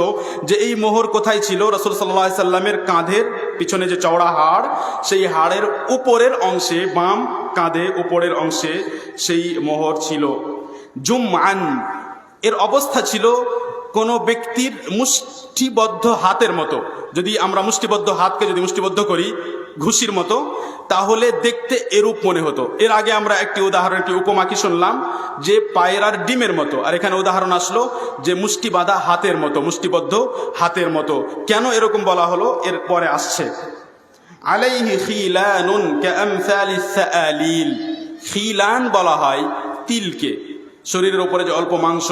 যে এই মোহর কোথায় ছিল, রাসূল সাল্লাল্লাহু আলাইহি ওয়াসাল্লামের কাঁধের পিছনে যে চওড়া হাড়, সেই হাড়ের উপরের অংশে, বাম কাঁধে উপরের অংশে সেই মোহর ছিল। জুমআন, এর অবস্থা ছিল কোনো ব্যক্তির মুষ্টিবদ্ধ হাতের মতো। যদি আমরা মুষ্টিবদ্ধ হাতকে যদি মুষ্টিবদ্ধ করি ঘুষির মতো, তাহলে দেখতে এরূপ মনে হতো। এর আগে আমরা একটি উদাহরণ, একটি উপমা কি শুনলাম যে পায়রার ডিমের মতো, আর এখানে উদাহরণ আসলো যে মুষ্টি বাঁধা হাতের মতো, মুষ্টিবদ্ধ হাতের মতো। কেন এরকম বলা হলো এর পরে আসছে। আলাইহি খিলানুন কাআমসালিস সাআলিল, খিলান বলা হয় তিলকে, শরীরের উপরে যে অল্প মাংস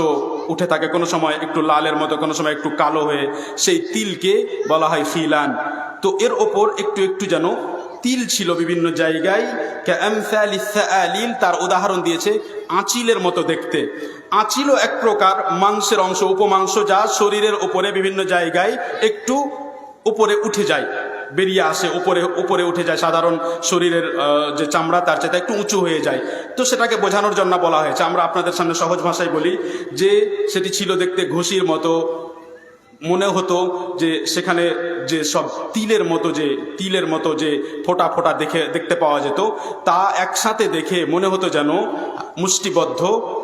উঠে থাকে, কোনো সময় একটু লালের মতো, কোনো সময় একটু কালো হয়ে, সেই তিলকে বলা হয় খিলান। তো এর ওপর একটু একটু যেন তিল ছিল বিভিন্ন জায়গায়। কাআমসালিস সাআলিল, তার উদাহরণ দিয়েছে আঁচিলের মতো দেখতে। আঁচিলও এক প্রকার মাংসের অংশ, উপমাংস, যা শরীরের উপরে বিভিন্ন জায়গায় একটু উপরে উঠে যায়, বেরিয়ে আসে, উপরে উঠে যায়। সাধারণ শরীরের যে চামড়া তার চাইতে একটু উঁচু হয়ে যায়। তো সেটাকে বোঝানোর জন্য বলা হয়েছে। আমরা আপনাদের সামনে সহজ ভাষায় বলি যে সেটি ছিল দেখতে ঘুষির মতো। মনে হতো যে সেখানে যে সব তিলের মতো যে ফোঁটা ফোঁটা দেখতে পাওয়া যেত, তা একসাথে দেখে মনে হতো যেন মুষ্টিবদ্ধ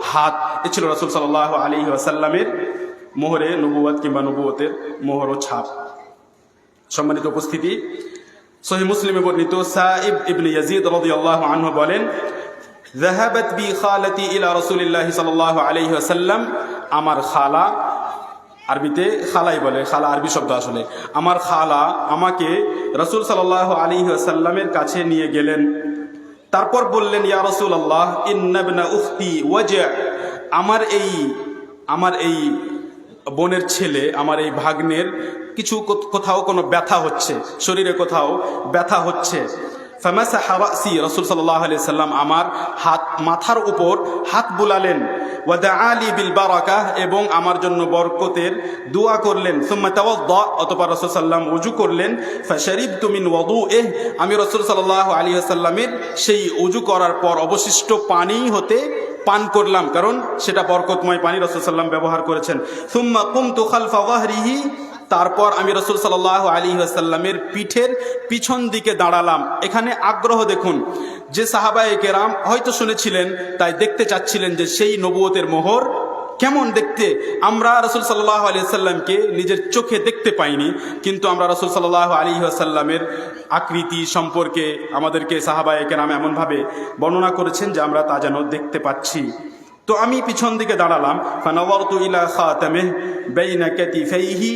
হাত। এ ছিল রাসূল সাল্লাল্লাহু আলাইহি ওয়াসাল্লামের মোহরে নবুয়ত কিংবা নবুয়তের মোহর ও ছাপ। সম্মানিত উপস্থিতি, সহিহ মুসলিমে বর্ণিত সাইব ইবনে ইয়াজিদ রাদিয়াল্লাহু আনহু বলেন, যাহাবাত বি খালাতি ইলা রাসূলিল্লাহি সাল্লাল্লাহু আলাইহি ওয়াসাল্লাম, আমার খালা, আরবিতে খালাই বলে, খালা আরবি শব্দ আসলে, আমার খালা আমাকে রাসূল সাল্লাল্লাহু আলাইহি ওয়াসাল্লামের কাছে নিয়ে গেলেন। তারপর বললেন, ইয়া রাসূলুল্লাহ, ইন্না ইবনা উখতি ওয়াজা, আমার এই বোনের ছেলে, আমার এই ভাগ্নের কিছু কোথাও কোনো ব্যথা হচ্ছে, শরীরে কোথাও ব্যথা হচ্ছে। ফামাসাহা রাসি, রাসূল সাল্লাল্লাহু আলাইহি সাল্লাম আমার মাথার উপর হাত বুলালেন। ওয়া দাআ লি বিল বারাকাহ, এবং আমার জন্য বরকতের দোয়া করলেন। সুম্মা তাওয়াদ্দা, অতঃপর রাসূল সাল্লাম ওযু করলেন। ফাশারিবতু মিন ওয়াদুইহি, আমি রাসূল সাল্লাল্লাহু আলাইহি ওয়াসাল্লামের সেই ওযু করার পর অবশিষ্ট পানি হতে পান করলাম, কারণ সেটা বরকতময় পানি রাসূল সাল্লাম ব্যবহার করেছেন। সুম্মা কুমতু খালফা যাহরিহি, তারপর আমি রাসূল সাল্লাল্লাহু আলাইহি ওয়াসাল্লামের পিঠের পিছন দিকে দাঁড়ালাম। এখানে আগ্রহ দেখুন, যে সাহাবায়ে কেরাম হয়তো শুনেছিলেন, তাই দেখতে চাচ্ছিলেন যে সেই নবুয়তের মোহর কেমন দেখতে। আমরা রাসূল সাল্লাল্লাহু আলাইহি ওয়াসাল্লামকে নিজের চোখে দেখতে পাইনি, কিন্তু আমরা রাসূল সাল্লাল্লাহু আলাইহি ওয়াসাল্লামের আকৃতি সম্পর্কে আমাদেরকে সাহাবায়ে কেরাম এমনভাবে বর্ণনা করেছেন যে আমরা তা যেন দেখতে পাচ্ছি। তো আমি পিছন দিকে দাঁড়ালাম। ফানাওয়ারতু ইলা খাতামিহি বাইনা কাতিফাইহি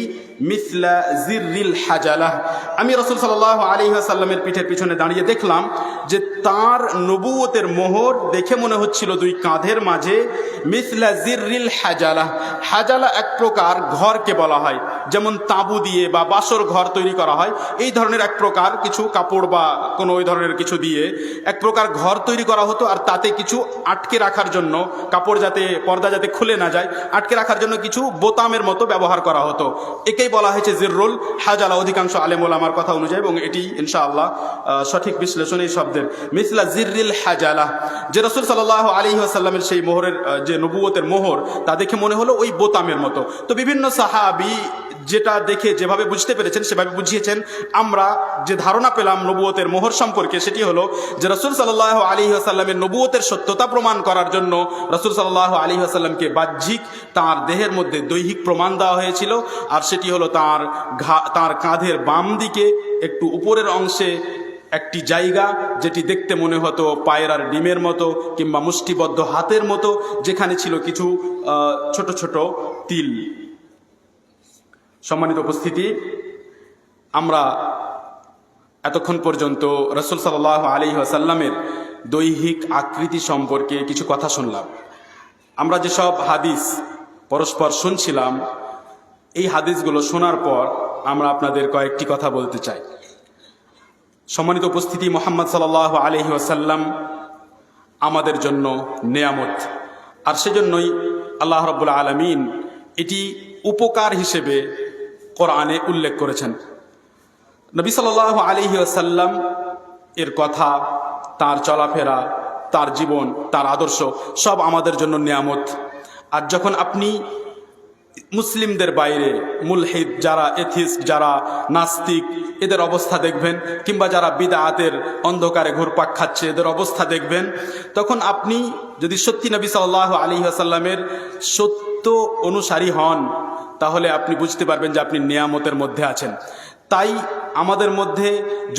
মিসলা জিররিল হাজালাহ, আমি রাসূল সাল্লাল্লাহু আলাইহি ওয়াসাল্লামের পিঠের পিছনে দাঁড়িয়ে দেখলাম যে তার নবুয়তের মোহর দেখে মনে হচ্ছিল দুই কাঁধের মাঝে মিসলা জিররিল হাজালাহ। হাজালা এক প্রকার ঘরকে বলা হয়, যেমন তাঁবু দিয়ে বা বাসর ঘর তৈরি করা হয়, এই ধরনের এক প্রকার কিছু কাপড় বা কোনো ওই ধরনের কিছু দিয়ে এক প্রকার ঘর তৈরি করা হতো, আর তাতে কিছু আটকে রাখার জন্য, কাপড় যাতে পর্দা যাতে খুলে না যায়, আটকে রাখার জন্য কিছু বোতামের মতো ব্যবহার করা হতো। একেই বলা হয়েছে জিররুল হাজালা, অধিকাংশ আলেম ওলামার কথা অনুযায়ী, এবং এটি ইনশাআল্লাহ সঠিক বিশ্লেষণ এই শব্দের। মিসলা জিররিল হাজালা, যে রাসূল সাল্লাল্লাহু আলাইহি ওয়াসাল্লামের সেই মোহরের যে নবুয়তের মোহর, তা দেখে মনে হলো ওই বোতামের মতো। তো বিভিন্ন সাহাবী যেটা দেখে যেভাবে বুঝতে পেরেছেন সেভাবে বুঝিয়েছেন। আমরা যে ধারণা পেলাম নবুয়তের মোহর সম্পর্কে, সেটি হলো যে রাসূল সাল্লাল্লাহু আলাইহি ওয়াসাল্লামের নবুয়তের সত্যতা প্রমাণ করার জন্য রাসূল সাল্লাল্লাহু আলাইহি ওয়াসাল্লামকে বাহ্যিক তাঁর দেহের মধ্যে দৈহিক প্রমাণ দেওয়া হয়েছিল, আর সেটি হলো তাঁর কাঁধের বাম দিকে একটু উপরের অংশে একটি জায়গা, যেটি দেখতে মনে হতো পায়রার ডিমের মতো কিংবা মুষ্টিবদ্ধ হাতের মতো, যেখানে ছিল কিছু ছোট ছোট তিল। সম্মানিত উপস্থিতি, আমরা এতক্ষণ পর্যন্ত রাসূল সাল্লাল্লাহু আলাইহি ওয়াসাল্লামের দৈহিক আকৃতি সম্পর্কে কিছু কথা শুনলাম। আমরা যেসব হাদিস পরস্পর শুনছিলাম, এই হাদিসগুলো শোনার পর আমরা আপনাদের কয়েকটি কথা বলতে চাই। সম্মানিত উপস্থিতি, মুহাম্মদ সাল্লাল্লাহু আলাইহি ওয়াসাল্লাম আমাদের জন্য নেয়ামত, আর সেজন্যই আল্লাহ রাব্বুল আলামিন এটি উপকার হিসেবে কোরআনে উল্লেখ করেছেন। নবী সাল্লাল্লাহু আলাইহি ওয়াসাল্লাম এর কথা, তার চলাফেরা, তার জীবন, তার আদর্শ সব আমাদের জন্য নিয়ামত। আর যখন আপনি মুসলিমদের বাইরে মুলহিদ যারা, এথিস্ট যারা, নাস্তিক, এদের অবস্থা দেখবেন, কিংবা যারা বিদআতের অন্ধকারে ঘুরপাক খাচ্ছে এদের অবস্থা দেখবেন, তখন আপনি যদি সত্যি নবী সাল্লাল্লাহু আলাইহি ওয়াসাল্লামের সত্য অনুসারী হন, তাহলে আপনি বুঝতে পারবেন যে আপনি নিয়ামতের মধ্যে আছেন। তাই আমাদের মধ্যে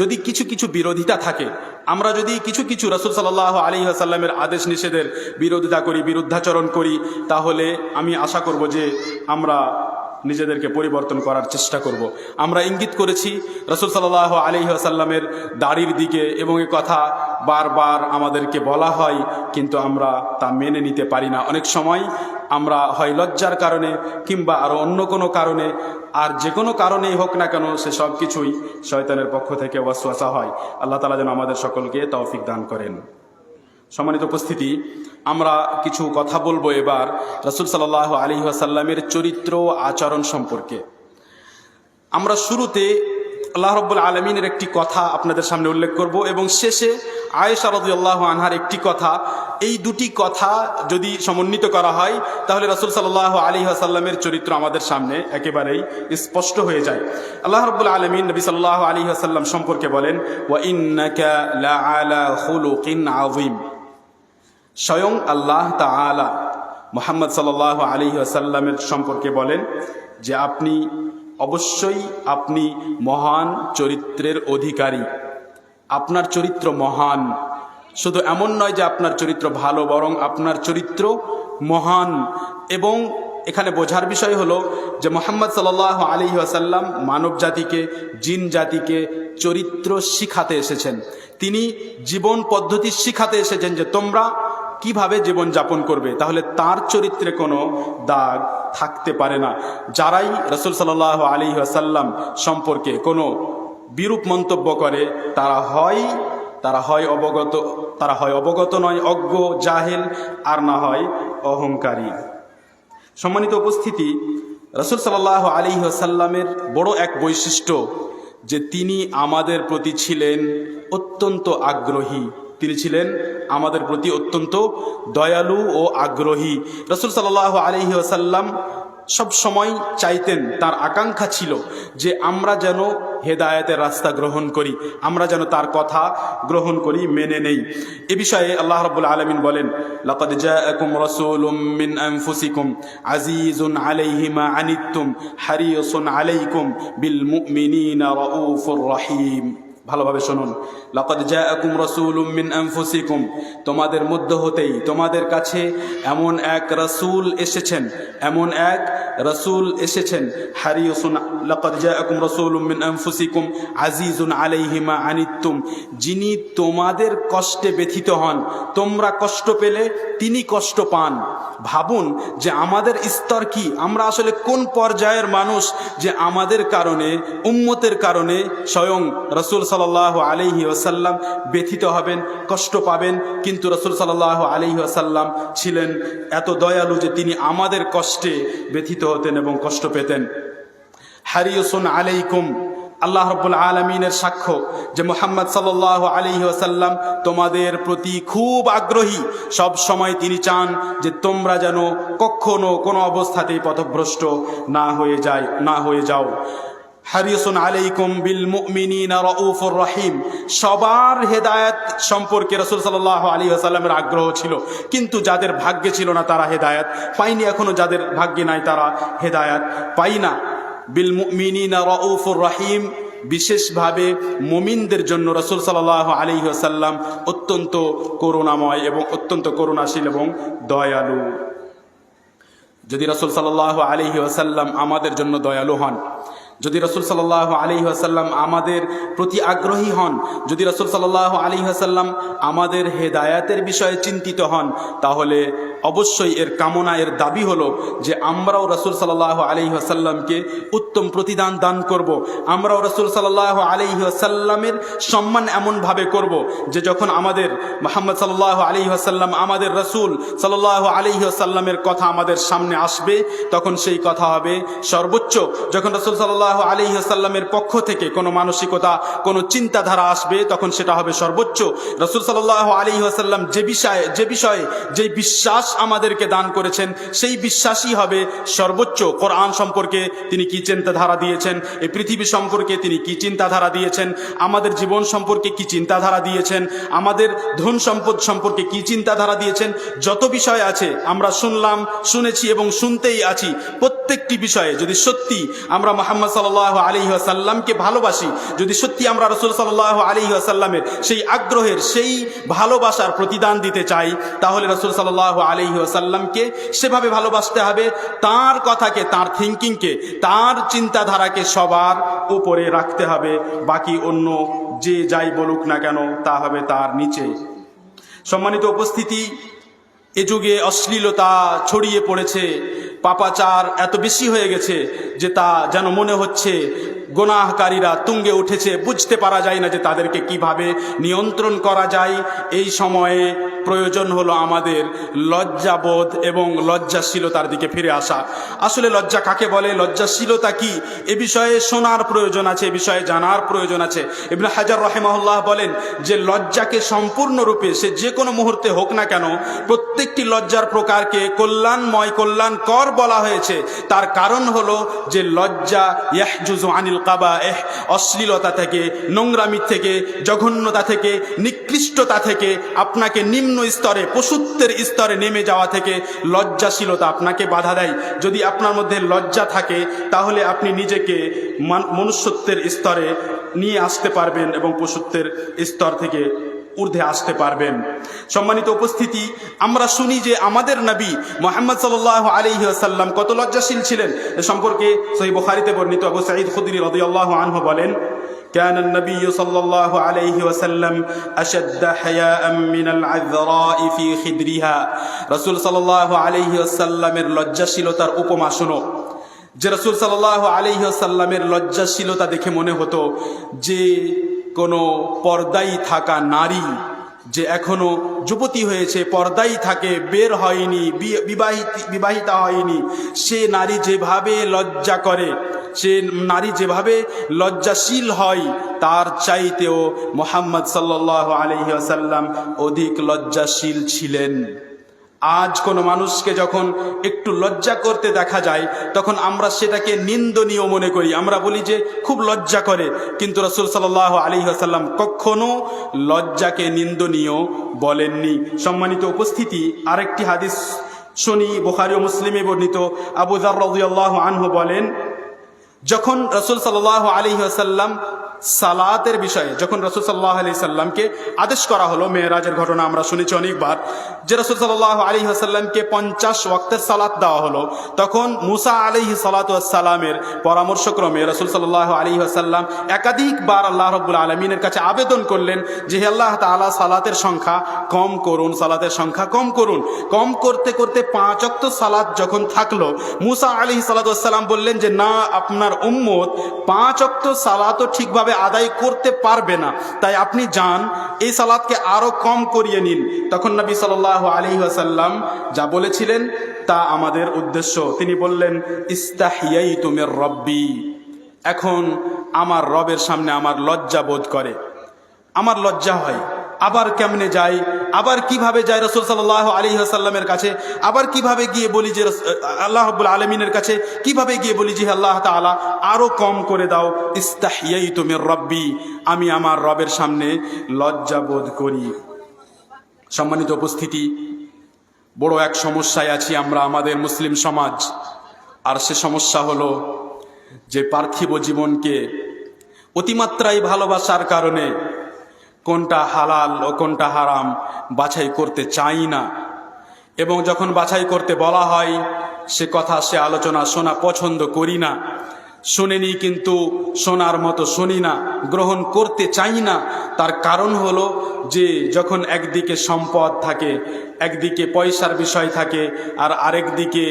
যদি কিছু কিছু বিরোধিতা থাকে, আমরা যদি কিছু কিছু রাসূল সাল্লাল্লাহু আলাইহি ওয়াসাল্লামের আদেশ নিষেধের বিরোধিতা করি, বিরুদ্ধাচরণ করি, তাহলে আমি আশা করব যে আমরা নিজেদেরকে পরিবর্তন করার চেষ্টা করব। আমরা ইঙ্গিত করেছি রাসূল সাল্লাল্লাহু আলাইহি ওয়াসাল্লামের দাড়ির দিকে, এবং এই কথা বারবার আমাদেরকে বলা হয়, কিন্তু আমরা তা মেনে নিতে পারি না। অনেক সময় আমরা হয় লজ্জার কারণে কিংবা আরও অন্য কোনো কারণে, আর যে কোনো কারণেই হোক না কেন, সে সব কিছুই শয়তানের পক্ষ থেকে ওয়াসওয়াসা হয়। আল্লাহ তাআলা যেন আমাদের সকলকে তৌফিক দান করেন। সম্মানিত উপস্থিতি, আমরা কিছু কথা বলবো এবার রাসূল সাল্লাল্লাহু আলাইহি ওয়াসাল্লামের চরিত্র আচরণ সম্পর্কে। আমরা শুরুতে আল্লাহ রাব্বুল আলামিনের একটি কথা আপনাদের সামনে উল্লেখ করব, এবং শেষে আয়েশা রাদিয়াল্লাহু আনহার একটি কথা। এই দুটি কথা যদি সমন্বিত করা হয়, তাহলে রাসূল সাল্লাল্লাহু আলাইহি ওয়াসাল্লামের চরিত্র আমাদের সামনে একেবারেই স্পষ্ট হয়ে যায়। আল্লাহ রাব্বুল আলামিন নবী সাল্লাল্লাহু আলাইহি ওয়াসাল্লাম সম্পর্কে বলেন, ওয়া ইন্নাকা লাআলা খুলুকিন আযীম। স্বয়ং আল্লাহ তাআলা মুহাম্মদ সাল্লাল্লাহু আলাইহি ওয়াসাল্লামের সম্পর্কে বলেন যে অবশ্যই আপনি মহান চরিত্রের অধিকারী, আপনার চরিত্র মহান। শুধু এমন নয় যে আপনার চরিত্র ভালো, বরং আপনার চরিত্র মহান। এবং এখানে বোঝার বিষয় হলো যে মুহাম্মদ সাল্লাল্লাহু আলাইহি ওয়াসাল্লাম মানব জাতিকে, জিন জাতিকে চরিত্র শিখাতে এসেছেন। তিনি জীবন পদ্ধতি শিখাতে এসেছেন যে তোমরা কিভাবে জীবনযাপন করবে, তাহলে তার চরিত্রে কোনো দাগ থাকতে পারে না। যারাই রাসূল সাল্লাল্লাহু আলাইহি ওয়াসাল্লাম সম্পর্কে কোনো বিরূপ মন্তব্য করে তারা হয় অবগত নয়, অজ্ঞ, জাহেল, আর না হয় অহংকারী। সম্মানিত উপস্থিতি, রাসূল সাল্লাল্লাহু আলাইহি ওয়াসাল্লামের বড় এক বৈশিষ্ট্য যে তিনি আমাদের প্রতি ছিলেন অত্যন্ত আগ্রহী। তিনি ছিলেন আমাদের প্রতি অত্যন্ত দয়ালু ও আগ্রহী। রাসূল সাল্লাল্লাহু আলাইহি ওয়াসাল্লাম সব সময় চাইতেন, তার আকাঙ্ক্ষা ছিল যে আমরা যেন হেদায়েতের রাস্তা গ্রহণ করি, আমরা যেন তার কথা গ্রহণ করি, মেনে নেই। এ বিষয়ে আল্লাহ রাব্বুল আলামিন বলেন, লাকাদ জাআকুম রাসূলুম মিন আনফুসিকুম আজিজুন আলাইহি মা আনিতুম হারিসুন আলাইকুম বিল মুমিনিনা রাউফুর রহিম। ভালোভাবে শুনুন, লাকাদ জাআকুম রাসূলুম মিন আনফুসিকুম, তোমাদের মধ্য হতেই তোমাদের কাছে এমন এক রাসূল এসেছেন, হারিসুন, লাকাদ জাআকুম রাসূলুম মিন আনফুসিকুম আজিজুন আলাইহি মা আনিতুম, যিনি তোমাদের কষ্টে ব্যথিত হন, তোমরা কষ্ট পেলে তিনি কষ্ট পান। ভাবুন যে আমাদের স্তর কি, আমরা আসলে কোন পর্যায়ের মানুষ যে আমাদের কারণে, উম্মতের কারণে স্বয়ং রাসূল সাল্লাল্লাহু আলাইহি ওয়াসাল্লাম ব্যথিত হবেন, কষ্ট পাবেন। কিন্তু রাসূল সাল্লাল্লাহু আলাইহি ওয়াসাল্লাম ছিলেন এত দয়ালু যে তিনি আমাদের কষ্টে ব্যথিত হতেন এবং কষ্ট পেতেন। হারিসুন আলাইকুম, আল্লাহ রাব্বুল আলামিনের সাক্ষ্য যে মুহাম্মদ সাল্লাল্লাহু আলাইহি ওয়াসাল্লাম তোমাদের প্রতি খুব আগ্রহী। সব সময় তিনি চান যে তোমরা যেন কখনো কোনো অবস্থাতেই পথভ্রষ্ট না হয়ে যাও। হারিসুন আলাইকুম বিল মুমিনিনা রাউফুর রহিম, সবার হেদায়েত সম্পর্কে রাসূল সাল্লাল্লাহু আলাইহি ওয়াসাল্লামের আগ্রহ ছিল। কিন্তু যাদের ভাগ্যে ছিল না তারা হেদায়েত পায়নি, এখনো যাদের ভাগ্যে নাই তারা হেদায়েত পায় না। বিল মুমিনিনা রাউফুর রহিম, বিশেষভাবে মুমিনদের জন্য রাসূল সাল্লাল্লাহু আলাইহি ওয়াসাল্লাম অত্যন্ত করুণাময় এবং অত্যন্ত করুণাশীল এবং দয়ালু। যদি রাসূল সাল্লাল্লাহু আলাইহি ওয়াসাল্লাম আমাদের জন্য দয়ালু হন, যদি রাসূল সাল্লাল্লাহু আলাইহি ওয়াসাল্লাম আমাদের প্রতি আগ্রহী হন, যদি রাসূল সাল্লাল্লাহু আলাইহি ওয়াসাল্লাম আমাদের হেদায়েতের বিষয়ে চিন্তিত হন, তাহলে অবশ্যই এর কামনা, এর দাবি হলো যে আমরাও রাসূল সাল্লাল্লাহু আলাইহি ওয়াসাল্লামকে উত্তম প্রতিদান দান করব। আমরাও রাসূল সাল্লাল্লাহু আলাইহি ওয়াসাল্লামের সম্মান এমনভাবে করব যে যখন আমাদের মুহাম্মদ সাল্লাল্লাহু আলাইহি ওয়াসাল্লাম, আমাদের রাসূল সাল্লাল্লাহু আলাইহি ওয়াসাল্লামের কথা আমাদের সামনে আসবে, তখন সেই কথা হবে সর্বোচ্চ। যখন রাসূল সাল্লাল্লাহু আলাইহি ওয়াসাল্লামের পক্ষ থেকে কোনো মানসিকতা, কোনো চিন্তাধারা আসবে, তখন সেটা হবে সর্বোচ্চ। রাসূল সাল্লাল্লাহু আলাইহি ওয়াসাল্লাম যে বিষয়ে যে বিশ্বাস আমাদেরকে দান করেছেন, সেই বিশ্বাসই হবে সর্বোচ্চ। কোরআন সম্পর্কে তিনি কি চিন্তাধারা দিয়েছেন, এই পৃথিবী সম্পর্কে তিনি কি চিন্তাধারা দিয়েছেন, আমাদের জীবন সম্পর্কে কি চিন্তাধারা দিয়েছেন, আমাদের ধন সম্পদ সম্পর্কে কি চিন্তাধারা দিয়েছেন, যত বিষয় আছে আমরা শুনেছি এবং শুনতেই আছি। প্রত্যেকটি বিষয়ে যদি সত্যি আমরা মুহাম্মদ সাল্লাল্লাহু আলাইহি ওয়াসাল্লামকে ভালোবাসি, যদি সত্যি আমরা রাসূল সাল্লাল্লাহু আলাইহি ওয়াসাল্লামের সেই আগ্রহের, সেই ভালোবাসার প্রতিদান দিতে চাই, তাহলে রাসূল সাল্লাল্লাহু আলাইহি ওয়াসাল্লামকে সেভাবে ভালোবাসতে হবে, তার কথাকে, তার থিঙ্কিংকে, তার চিন্তাধারাকে সবার উপরে রাখতে হবে। বাকি অন্য যে যাই বলুক না কেন তা হবে তার নিচে। সম্মানিত উপস্থিতি, এ যুগে অশ্লীলতা ছড়িয়ে পড়েছে, পাপাচার এত বেশি হয়ে গেছে যে তা যেন মনে হচ্ছে গুনাহকারীরা তুঙ্গে উঠেছে, বুঝতে পারা যায় না যে তাদেরকে কিভাবে নিয়ন্ত্রণ করা যায়। এই সময়ে প্রয়োজন হলো আমাদের লজ্জাবোধ এবং লজ্জাশীলতার দিকে ফিরে আসা। আসলে লজ্জা কাকে বলে, লজ্জাশীলতা কি, এ বিষয়ে শোনার প্রয়োজন আছে, এ বিষয়ে জানার প্রয়োজন আছে। ইবনে হাজার রাহিমাহুল্লাহ বলেন যে লজ্জাকে সম্পূর্ণরূপে, সে যে কোনো মুহূর্তে হোক না কেন, প্রত্যেকটি লজ্জার প্রকারকে কল্যাণময়, কল্যাণকর বলা হয়েছে। তার কারণ হলো যে লজ্জা ইয়াহজুজু আনিল কাবাইহ, অশ্লীলতা থেকে, নোংরামি থেকে, জঘন্যতা থেকে, নিকৃষ্টতা থেকে, আপনাকে নিম্ন স্তরে, পশুত্বের স্তরে নেমে যাওয়া থেকে লজ্জাশীলতা আপনাকে বাধা দেয়। যদি আপনার মধ্যে লজ্জা থাকে তাহলে আপনি নিজেকে মনুষ্যত্বের স্তরে নিয়ে আসতে পারবেন এবং পশুত্বের স্তর থেকে ঊর্ধ্বে আসতে পারবেন। সম্মানিত উপস্থিতি, আমরা শুনি যে আমাদের নবী মুহাম্মদ সাল্লাল্লাহু আলাইহি ওয়াসাল্লাম কত লজ্জাশীল ছিলেন। এ সম্পর্কে সহিহ বুখারীতে বর্ণিত আবু সাঈদ খুদরি রাদিয়াল্লাহু আনহু বলেন, كان النبي صلى الله عليه وسلم أشد حياء من العذراء في خدرها رسول صلى الله عليه وسلم লজ্জাশীলতার উপমা শোনো যে রাসূল সাল্লাল্লাহু আলাইহি ওয়াসাল্লামের লজ্জাশীলতা দেখে মনে হতো যে কোনো পর্দায় থাকা নারী যে এখনো যুবতী হয়েছে, পর্দায় থাকে, বের হয়নি, বিবাহিতা হয়নি, সে নারী যেভাবে লজ্জা করে, সে নারী যেভাবে লজ্জাশীল হয়, তার চাইতেও মুহাম্মদ সাল্লাল্লাহু আলাইহি ওয়াসাল্লাম অধিক লজ্জাশীল ছিলেন। আজ কোনো মানুষকে যখন একটু লজ্জা করতে দেখা যায় তখন আমরা সেটাকে নিন্দনীয় মনে করি, আমরা বলি যে খুব লজ্জা করে, কিন্তু রাসূল সাল্লাল্লাহু আলাইহি ওয়াসাল্লাম কখনো লজ্জাকে নিন্দনীয় বলেননি। সম্মানিত উপস্থিতি, আরেকটি হাদিস শুনি, বুখারী ও মুসলিমে বর্ণিত। আবু যার রাদিয়াল্লাহু আনহু বলেন, যখন রাসূল সাল্লাল্লাহু আলাইহি ওয়াসাল্লাম সালাতের বিষয়ে, যখন রাসূল সাল্লাল্লাহু আলাইহি সাল্লামকে আদেশ করা হলো, মেরাজের ঘটনা আমরা শুনেছি অনেকবার, যে রাসূল সাল্লাল্লাহু আলাইহি ওয়াসাল্লামকে 50 ওয়াক্তের সালাত দেওয়া হলো, তখন মুসা আলাইহি সালাতু ওয়াস সালামের পরামর্শক্রমে রাসূল সাল্লাল্লাহু আলাইহি ওয়াসাল্লাম একাধিকবার আল্লাহ রাব্বুল আলামিনের কাছে আবেদন করলেন যে হে আল্লাহ তাআলা, সালাতের সংখ্যা কম করুন, সালাতের সংখ্যা কম করুন। কম করতে করতে 5 ওয়াক্ত সালাত যখন থাকলো, মুসা আলাইহি সালাতু ওয়াস সালাম বললেন যে না, আপনার উম্মত 5 ওয়াক্ত সালাতও ঠিকভাবে আদায় করতে পারবে না, তাই আপনি যান, এই সালাতকে আরো কম করিয়ে নিন। তখন নবী সাল্লাল্লাহু আলাইহি ওয়াসাল্লাম যা বলেছিলেন তা আমাদের উদ্দেশ্য। তিনি বললেন, ইস্তাহিয়াইতু মির রব্বি, এখন আমার রবের সামনে আমার লজ্জা বোধ করে, আমার লজ্জা হয়। আবার কেমনে যাই, আবার কিভাবে যাই রাসূল সাল্লাল্লাহু আলাইহি ওয়াসাল্লামের কাছে, আবার কিভাবে গিয়ে বলি যে আল্লাহ রাব্বুল আলামিনের কাছে কিভাবে গিয়ে বলি যে আল্লাহ তাআলা আরো কম করে দাও। ইস্তাহিয়াইতু মির রব্বি, আমি আমার রবের সামনে লজ্জা বোধ করি। সম্মানিত উপস্থিতি, বড় এক সমস্যায় আছি আমরা, আমাদের মুসলিম সমাজ। আর সে সমস্যা হলো যে পার্থিব জীবনকে অতিমাত্রায় ভালোবাসার কারণে কোনটা হালাল ও কোনটা হারাম বাছাই করতে চাই না, এবং যখন বাছাই করতে বলা হয় সে কথা, সে আলোচনা শোনা পছন্দ করি না। শুনিনি কিন্তু শোনার মতো শুনি না, গ্রহণ করতে চাই না। তার কারণ হলো যে যখন একদিকে সম্পদ থাকে, একদিকে পয়সার বিষয় থাকে, আর আরেকদিকে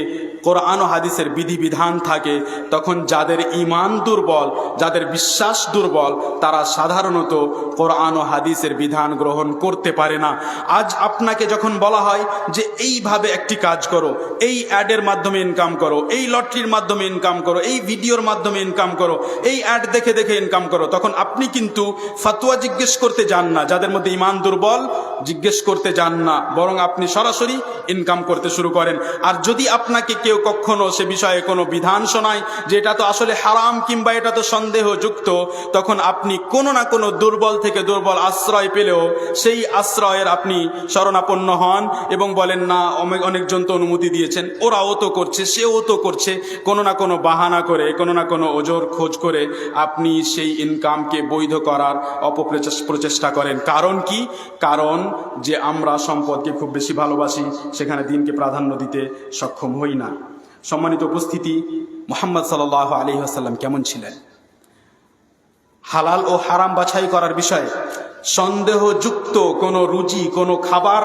কোরআন ও হাদিসের বিধিবিধান থাকে, তখন যাদের ঈমান দুর্বল, যাদের বিশ্বাস দুর্বল, তারা সাধারণত কোরআন ও হাদিসের বিধান গ্রহণ করতে পারে না। আজ আপনাকে যখন বলা হয় যে এইভাবে একটি কাজ করো, এই অ্যাডের মাধ্যমে ইনকাম করো, এই লটারির মাধ্যমে ইনকাম করো, এই ভিডিওর মাধ্যমে ইনকাম করো, এই অ্যাড দেখে দেখে ইনকাম করো, তখন আপনি কিন্তু ফতোয়া জিজ্ঞেস করতে যান না, যাদের মধ্যে ঈমান দুর্বল জিজ্ঞেস করতে যান না, বরং আপনি সরাসরি ইনকাম করতে শুরু করেন। আর যদি আপনাকে কেউ কখনো সে বিষয়ে কোনো বিধান শোনায় যে এটা তো আসলে হারাম কিংবা এটা তো সন্দেহযুক্ত, তখন আপনি কোনো না কোনো দুর্বল থেকে দুর্বল আশ্রয় পেলেও সেই আশ্রয়ের আপনি শরণাপন্ন হন এবং বলেন না, অনেকজন তো অনুমতি দিয়েছেন, ওরাও তো করছে, সেও তো করছে, কোনো না কোনো বাহানা করে, কোনো না কোনো ওজোর খোঁজ করে আপনি সেই ইনকামকে বৈধ করার অপপ্রচেষ্টা করেন। কারণ কি? কারণ যে আমরা সম্পদকে খুব বেশি ভালোবাসি, সেখানে দিনকে প্রাধান্য দিতে সক্ষম হই না। সম্মানিত উপস্থিতি, মুহাম্মদ সাল্লাল্লাহু আলাইহি ওয়াসাল্লাম কেমন ছিলেন? হালাল ও হারাম বাছাই করার বিষয়ে সন্দেহযুক্ত কোনো রুচি, কোনো খাবার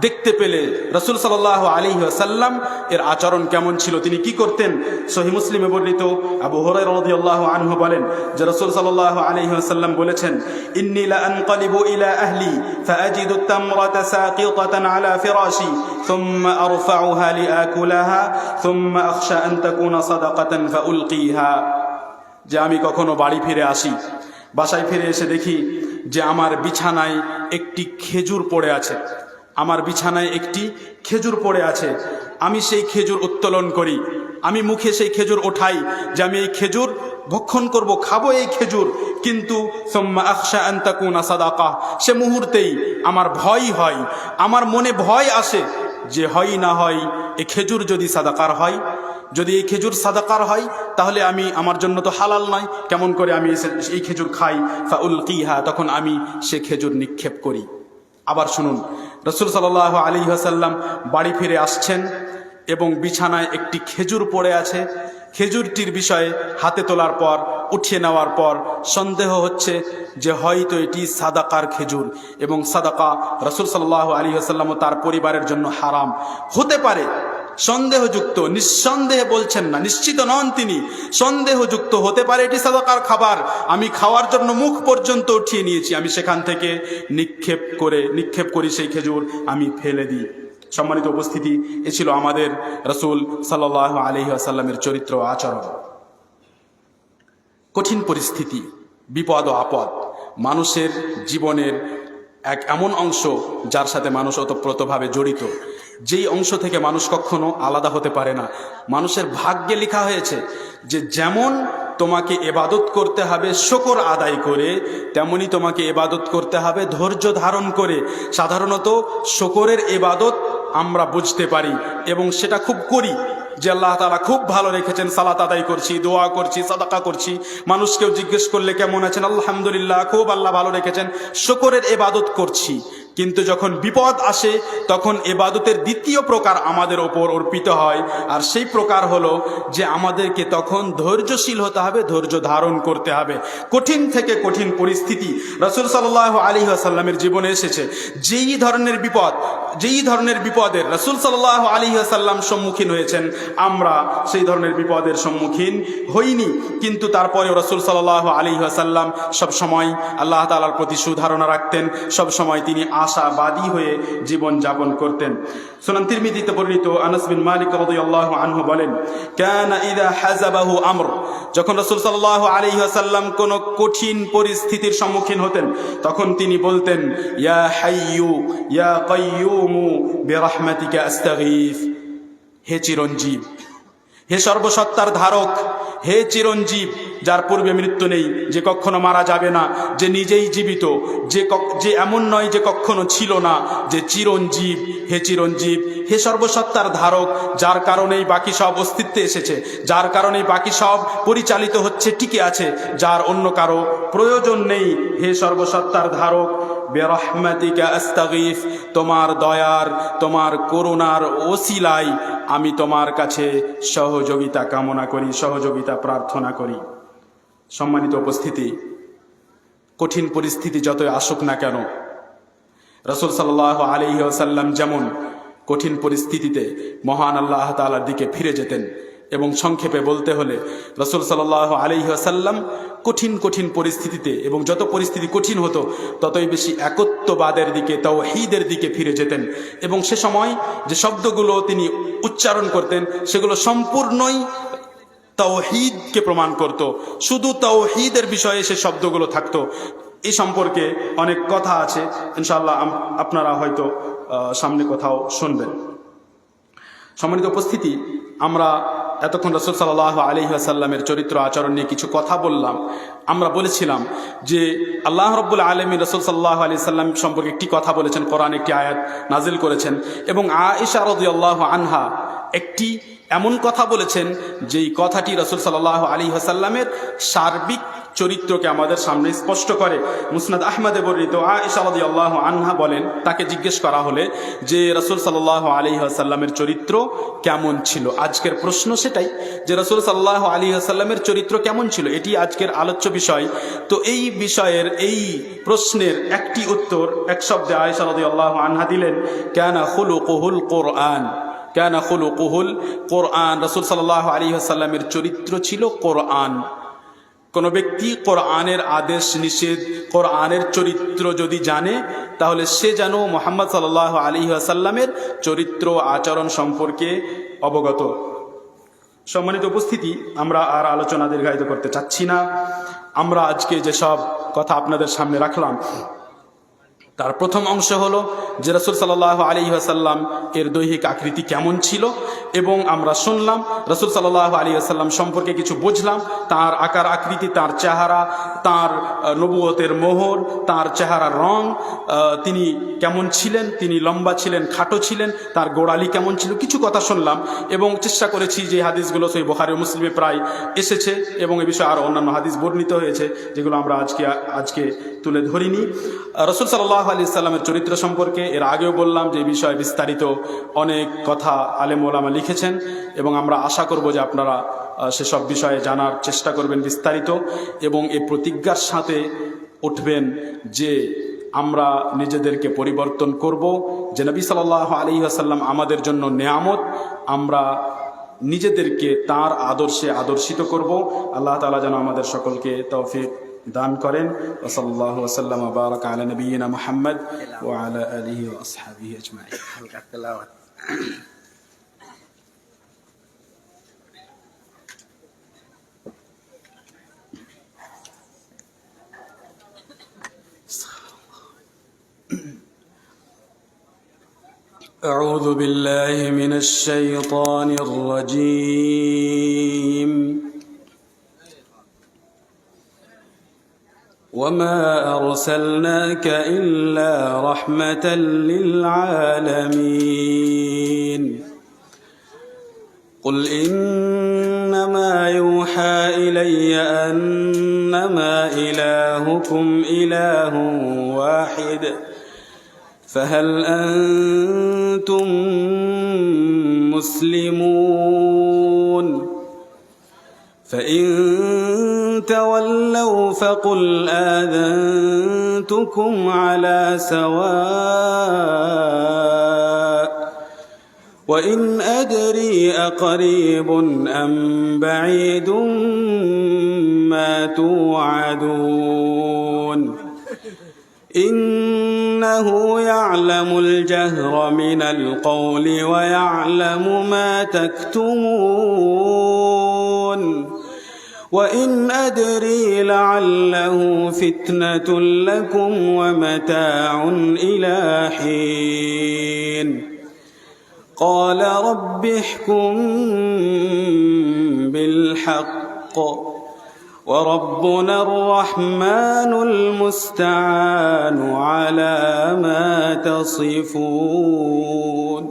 দেখতে পেলে রাসূল সাল্লাল্লাহু আলাইহি ওয়াসাল্লাম এর আচরণ কেমন ছিল, তিনি কি করতেন? সহিহ মুসলিমে বর্ণিত আবু হুরায়রা রাদিয়াল্লাহু আনহু বলেন যে রাসূল সাল্লাল্লাহু আলাইহি ওয়াসাল্লাম বলেছেন, ইন্নী লা আনকালিবু ইলা আহলি ফাআজিদু আত-তামরাতা সাকিতাতান আলা ফিরাশি থুম্মা আরফাউহা লিআকুলাহা থুম্মা আখশা আন তাকুনা সাদাকাতান ফাউলকিহা। যে আমি কখনো বাড়ি ফিরে আসি, বাসায় ফিরে এসে দেখি যে আমার বিছানায় একটি খেজুর পড়ে আছে, আমার বিছানায় একটি খেজুর পড়ে আছে। আমি সেই খেজুর উত্তোলন করি, আমি মুখে সেই খেজুর ওঠাই যে আমি এই খেজুর ভক্ষণ করব, খাবো এই খেজুর, কিন্তু সুম্মা আখশা আন তাকুনা সাদাকা, সে মুহূর্তেই আমার ভয় হয়, আমার মনে ভয় আসে যে হয় না হয় এই খেজুর যদি সাদাকার হয়, যদি এই খেজুর সাদাকার হয় তাহলে আমি, আমার জন্য তো হালাল নয়, কেমন করে আমি এই খেজুর খাই? ফাউলকিহা, তখন আমি সে খেজুর নিক্ষেপ করি। আবার শুনুন, রাসূল সাল্লাল্লাহু আলাইহি ওয়াসাল্লাম বাড়ি ফিরে আসছেন এবং বিছানায় একটি খেজুর পড়ে আছে, খেজুরটির বিষয়ে হাতে তোলার পর উঠিয়ে নেওয়ার পর সন্দেহ হচ্ছে যে হয়তো এটি সাদাকার খেজুর, এবং সাদাকা রাসূল সাল্লাল্লাহু আলাইহি ওয়াসাল্লাম ও তার পরিবারের জন্য হারাম হতে পারে। সন্দেহযুক্ত, নিঃসন্দেহে বলছেন না, নিশ্চিত নন তিনি, সন্দেহযুক্ত হতে পারে এটি সাদাকার খাবার, আমি খাওয়ার জন্য মুখ পর্যন্ত উঠিয়ে নিয়েছি, আমি সেখান থেকে নিক্ষেপ করি সেই খেজুর, আমি ফেলে দিই। সম্মানিত উপস্থিতি, এ ছিল আমাদের রাসূল সাল্লাল্লাহু আলাইহি ওয়াসাল্লামের চরিত্র আচরণ। কঠিন পরিস্থিতি, বিপদ ও আপদ মানুষের জীবনের এক এমন অংশ যার সাথে মানুষ ওতপ্রোতভাবে জড়িত, যেই অংশ থেকে মানুষ কখনো আলাদা হতে পারে না। মানুষের ভাগ্যে লেখা হয়েছে যে যেমন তোমাকে ইবাদত করতে হবে শুকর আদায় করে, তেমনি তোমাকে ইবাদত করতে হবে ধৈর্য ধারণ করে। সাধারণত শুকরের ইবাদত আমরা বুঝতে পারি এবং সেটা খুব করি, যে আল্লাহ তাআলা খুব ভালো রেখেছেন, সালাত আদায় করছি, দোয়া করছি, সাদাকা করছি, মানুষকেও জিজ্ঞেস করলে কেমন আছেন, আলহামদুলিল্লাহ, খুব আল্লাহ ভালো রেখেছেন, শুকরের ইবাদত করছি। কিন্তু যখন বিপদ আসে তখন ইবাদতের দ্বিতীয় প্রকার আমাদের ওপর অর্পিত হয়, আর সেই প্রকার হলো যে আমাদেরকে তখন ধৈর্যশীল হতে হবে, ধৈর্য ধারণ করতে হবে। কঠিন থেকে কঠিন পরিস্থিতি রাসূল সাল্লাল্লাহু আলাইহি ওয়াসাল্লামের জীবনে এসেছে। যেই ধরনের বিপদের রাসূল সাল্লাল্লাহু আলাইহি ওয়াসাল্লাম সম্মুখীন হয়েছেন, আমরা সেই ধরনের বিপদের সম্মুখীন হইনি, কিন্তু তারপরেও রাসূল সাল্লাল্লাহু আলাইহি ওয়াসাল্লাম সব সময় আল্লাহ তাআলার প্রতি সুধারণা রাখতেন, সব সময় তিনি আশাবাদী হয়ে জীবন যাপন করতেন। সুনান তিরমিজিতে বর্ণিত আনাস বিন মালিক রাদিয়াল্লাহু আনহু বলেন, কানা ইযা হাযাবাহু আমর, যখন রাসূল সাল্লাল্লাহু আলাইহি ওয়াসাল্লাম কোন কঠিন পরিস্থিতির সম্মুখীন হতেন, তখন তিনি বলতেন, ইয়া হাইয়ু ইয়া কাইয়ুম বিরহমাতিকা আস্তাগীথ, হে চিরঞ্জীব, হে সর্বসত্তার ধারক, হে চিরঞ্জীব, যার পূর্বে মৃত্যু নেই, যে কখনো মারা যাবে না, যে নিজেই জীবিত, যে এমন নয় যে কখনো ছিল না, যে চিরঞ্জীব, হে চিরঞ্জীব, হে সর্বসত্তার ধারক, যার কারণেই বাকি সব অস্তিত্বে এসেছে, যার কারণেই বাকি সব পরিচালিত হচ্ছে, টিকে আছে, যার অন্য কারো প্রয়োজন নেই, হে সর্বসত্তার ধারক, বিরহমাতিকা আস্তাগীথ, তোমার দয়ার, তোমার করুণার ওসিলায় আমি তোমার কাছে সহযোগিতা কামনা করি, সহযোগিতা প্রার্থনা করি। সম্মানিত উপস্থিতি, কঠিন পরিস্থিতি যতই আসুক না কেন, রাসূল সাল্লাল্লাহু আলাইহি ওয়াসাল্লাম যেমন কঠিন পরিস্থিতিতে মহান আল্লাহ তাআলার দিকে ফিরে যেতেন, এবং সংক্ষেপে বলতে হলে রাসূল সাল্লাল্লাহু আলাইহি ওয়াসাল্লাম কঠিন পরিস্থিতিতে, এবং যত পরিস্থিতি কঠিন হতো ততই বেশি একত্ববাদের দিকে, তাওহীদের দিকে ফিরে যেতেন, এবং সে সময় যে শব্দগুলো তিনি উচ্চারণ করতেন সেগুলো সম্পূর্ণই তাওহীদকে প্রমাণ করত, শুধু তাওহীদের বিষয়ে সে শব্দগুলো থাকতো। এই সম্পর্কে অনেক কথা আছে, ইনশাআল্লাহ আপনারা হয়তো সামনে কোথাও শুনবেন। সম্মানিত উপস্থিতি, আমরা এতক্ষণ রাসূল সাল্লাল্লাহু আলাইহি ওয়াসাল্লামের চরিত্র আচরণ নিয়ে কিছু কথা বললাম। আমরা বলেছিলাম যে আল্লাহ রাব্বুল আলামিন রাসূল সাল্লাল্লাহু আলাইহি ওয়াসাল্লাম সম্পর্কে একটি কথা বলেছেন, কোরআন একটি আয়াত নাজিল করেছেন, এবং আয়েশা রাদিয়াল্লাহু আনহা একটি এমন কথা বলেছেন যেই কথাটি রাসূল সাল্লাল্লাহু আলাইহি ওয়াসাল্লামের সার্বিক চরিত্রকে আমাদের সামনে স্পষ্ট করে। মুসনাদ আহমদে বর্ণিত আয়েশা রাদিয়াল্লাহু আনহা বলেন, তাকে জিজ্ঞেস করা হলে যে রাসূল সাল্লাল্লাহু আলাইহি ওয়াসাল্লামের চরিত্র কেমন ছিল, আজকের প্রশ্ন সেটাই যে রাসূল সাল্লাল্লাহু আলাইহি ওয়াসাল্লামের চরিত্র কেমন ছিল, এটি আজকের আলোচ্য বিষয়। তো এই বিষয়ের এই প্রশ্নের একটি উত্তর এক শব্দে আয়েশা রাদিয়াল্লাহু আনহা দিলেন, কানা খুলুকুহুল কোরআন, কানা খুলুকুহুল কোরআন, রাসূল সাল্লাল্লাহু আলাইহি ওয়াসাল্লামের চরিত্র ছিল কোরআন। কোনো ব্যক্তি কোরআনের আদেশ নিষেধ, কোরআনের চরিত্র যদি জানে, তাহলে সে যেন মুহাম্মদ সাল্লাল্লাহু আলাইহি ওয়াসাল্লামের চরিত্র আচরণ সম্পর্কে অবগত। সম্মানিত উপস্থিতি, আমরা আর আলোচনা দীর্ঘায়িত করতে চাচ্ছি না। আমরা আজকে যেসব কথা আপনাদের সামনে রাখলাম তার প্রথম অংশ হলো যে রাসূল সাল্লাল্লাহু আলাইহি ওয়াসাল্লাম এর দৈহিক আকৃতি কেমন ছিল, এবং আমরা শুনলাম রাসূল সাল্লাল্লাহু আলাইহি ওয়াসাল্লাম সম্পর্কে কিছু বুঝলাম, তার আকার আকৃতি, তার চেহারা, তার নবুয়তের মোহর, তার চেহারার রং, তিনি কেমন ছিলেন, তিনি লম্বা ছিলেন, খাটো ছিলেন, তার গোড়ালি কেমন ছিল, কিছু কথা শুনলাম, এবং চেষ্টা করেছি যে হাদিসগুলো সহিহ বুখারী ও মুসলিমে প্রায় এসেছে, এবং এ বিষয়ে আরও অন্যান্য হাদিস বর্ণিত হয়েছে যেগুলো আমরা আজকে তুলে ধরিনি। রাসূল সাল্লাল্লাহু সাল্লাল্লাহু আলাইহি সাল্লামের চরিত্র সম্পর্কে এর আগেও বললাম যে এই বিষয়ে বিস্তারিত অনেক কথা আলেম ওলামা লিখেছেন, এবং আমরা আশা করব যে আপনারা সেসব বিষয়ে জানার চেষ্টা করবেন বিস্তারিত, এবং এই প্রতিজ্ঞার সাথে উঠবেন যে আমরা নিজেদেরকে পরিবর্তন করব, যে নবী সাল্লাল্লাহু আলাইহি ওয়াসাল্লাম আমাদের জন্য নেয়ামত, আমরা নিজেদেরকে তার আদর্শে আদর্শিত করব। আল্লাহ তাআলা যেন আমাদের সকলকে তৌফিক দান করেন। ওয়া সাল্লাল্লাহু ওয়া সাল্লাম ওয়া বারাকা আলা নবিয়িনা মুহাম্মদ ওয়া আলা আলিহি ওয়া আসহাবিহি আজমাইন। হালকা তেলাওয়াত। أعوذ بالله من الشيطان الرجيم. وما أرسلناك إلا رحمة للعالمين. قل إنما يوحى إلي أنما إلهكم إله واحد فهل أنتم مسلمون؟ فإن تولوا فقل آذنتكم على سواء وإن أدري أقريب أم بعيد ما توعدون إنه يعلم الجهر من القول ويعلم ما تكتمون وإن أدري لعله فتنة لكم ومتاع إلى حين قال رب احكم بالحق وربنا الرحمن المستعان على ما تصفون.